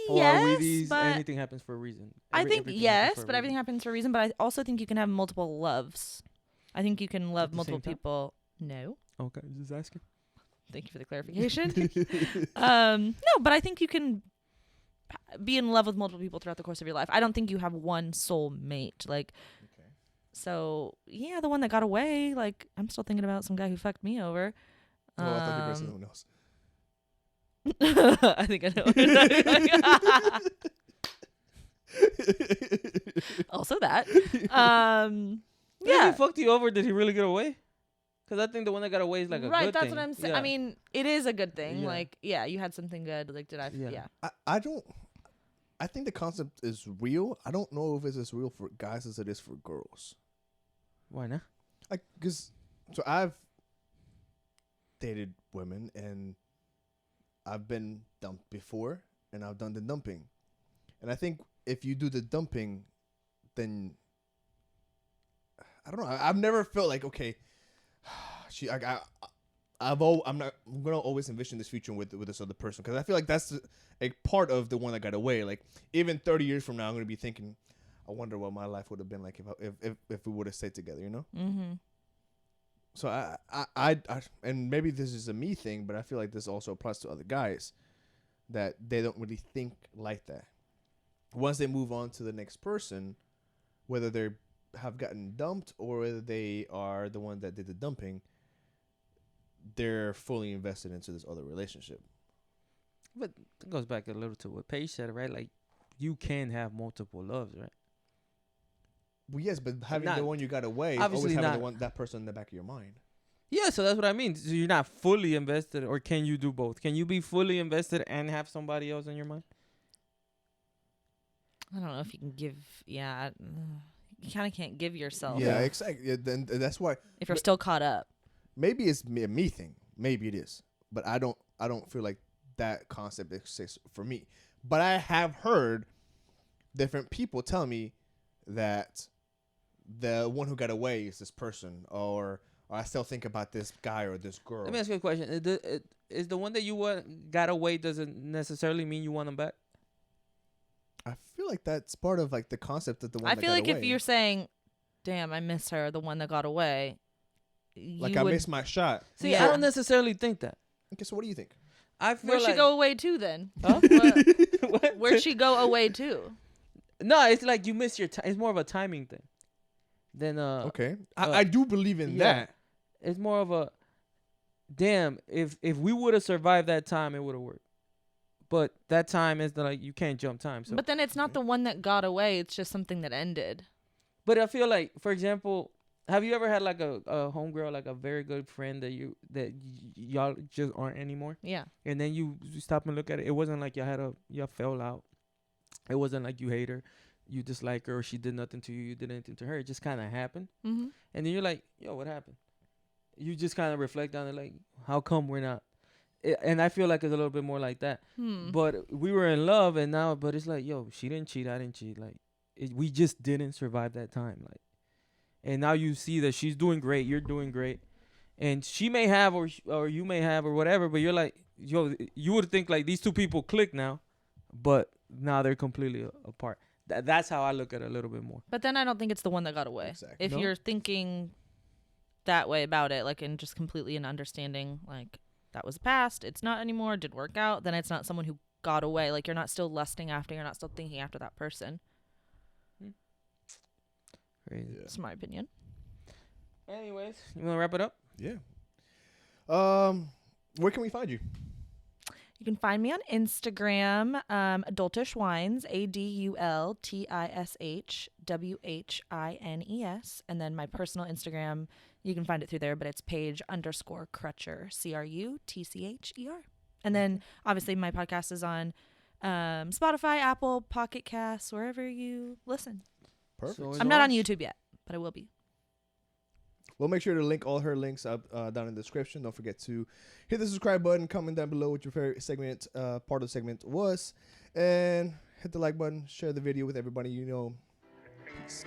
Or are we these, but anything happens for a reason? I think Everything happens yes, for a but everything reason. happens for a reason. But I also think you can have multiple loves. I think you can love the multiple same time? people. No. Okay, just asking. Thank you for the clarification. No, but I think you can be in love with multiple people throughout the course of your life. I don't think you have one soul mate. Like, Okay. so yeah, the one that got away. Like, I'm still thinking about some guy who fucked me over. Oh, I thought you were someone else. I think I know what you're talking about. Also that. Yeah. Yeah. He fucked you over. Did he really get away? Because I think the one that got away is like a Right, good that's thing. what I'm saying. Yeah. I mean, it is a good thing. Yeah. Like, yeah, you had something good. Like, did I? Yeah. I don't. I think the concept is real. I don't know if it's as real for guys as it is for girls. Why not? Like, cause so I've dated women and I've been dumped before, and I've done the dumping, and I think if you do the dumping, then I don't know. I've never felt like okay. I'm gonna always envision this future with this other person because I feel like that's a part of the one that got away. Like even 30 years from now, I'm gonna be thinking, I wonder what my life would have been like if we would have stayed together, you know? Mm-hmm. So I and maybe this is a me thing, but I feel like this also applies to other guys that they don't really think like that. Once they move on to the next person, whether they have gotten dumped or whether they are the one that did the dumping, they're fully invested into this other relationship. But it goes back a little to what Paige said, right? Like, you can have multiple loves, right? Well, yes, but having Not- the one you got away, obviously always having not. the one that person in the back of your mind. Yeah, so that's what I mean. So you're not fully invested, or can you do both? Can you be fully invested and have somebody else in your mind? I don't know if you can give. Yeah, you kind of can't give yourself. Yeah, exactly. Yeah, then that's why If you're still caught up. maybe it's a me thing. Maybe it is, but I don't feel like that concept exists for me. But I have heard different people tell me that the one who got away is this person, or I still think about this guy or this girl. Let me ask you a question. Is the one that you got away doesn't necessarily mean you want them back? I feel like that's part of like the concept of the one. I that feel got like away. if you're saying, "Damn, I miss her," the one that got away. Like I missed my shot. See, Yeah. I don't necessarily think that. Okay, so what do you think? I feel Where'd like she go away to then? Huh? What? Where'd she go away to? No, it's like you miss your time. It's more of a timing thing than Okay, I do believe in that. It's more of a damn. If we would have survived that time, it would have worked. But that time is like you can't jump time. So, But then it's not the one that got away. It's just something that ended. but I feel like, for example, have you ever had like a homegirl, like a very good friend that y'all just aren't anymore? Yeah. And then you stop and look at it. It wasn't like y'all fell out. It wasn't like you hate her, you dislike her, or she did nothing to you, you did anything to her. It just kind of happened. Mm-hmm. And then you're like, yo, what happened? You just kind of reflect on it, like, how come we're not? And I feel like it's a little bit more like that. But we were in love, and now, but it's like, yo, she didn't cheat, I didn't cheat. Like, we just didn't survive that time. Like, and now you see that she's doing great, you're doing great, and she may have, or you may have, or whatever. But you're like, yo, you would think like these two people click now, but now they're completely apart. That's how I look at it a little bit more. But then I don't think it's the one that got away. Exactly. If No? you're thinking that way about it, like, and just completely in understanding, like, that was past, it's not anymore, did work out, then it's not someone who got away. Like, you're not still lusting after, you're not still thinking after that person. Crazy. Yeah. That's my opinion. Anyways, you want to wrap it up? Yeah. Where can we find you? You can find me on Instagram, ADULTISH WHINES, ADULTISH WHINES. And then my personal Instagram, you can find it through there, but it's Paige_Crutcher, CRUTCHER. And then obviously my podcast is on Spotify, Apple, Pocket Casts, wherever you listen. Perfect. So I'm not on YouTube yet, but I will be. We'll make sure to link all her links up down in the description. Don't forget to hit the subscribe button, comment down below what your favorite segment, part of the segment was, and hit the like button, share the video with everybody you know. Peace.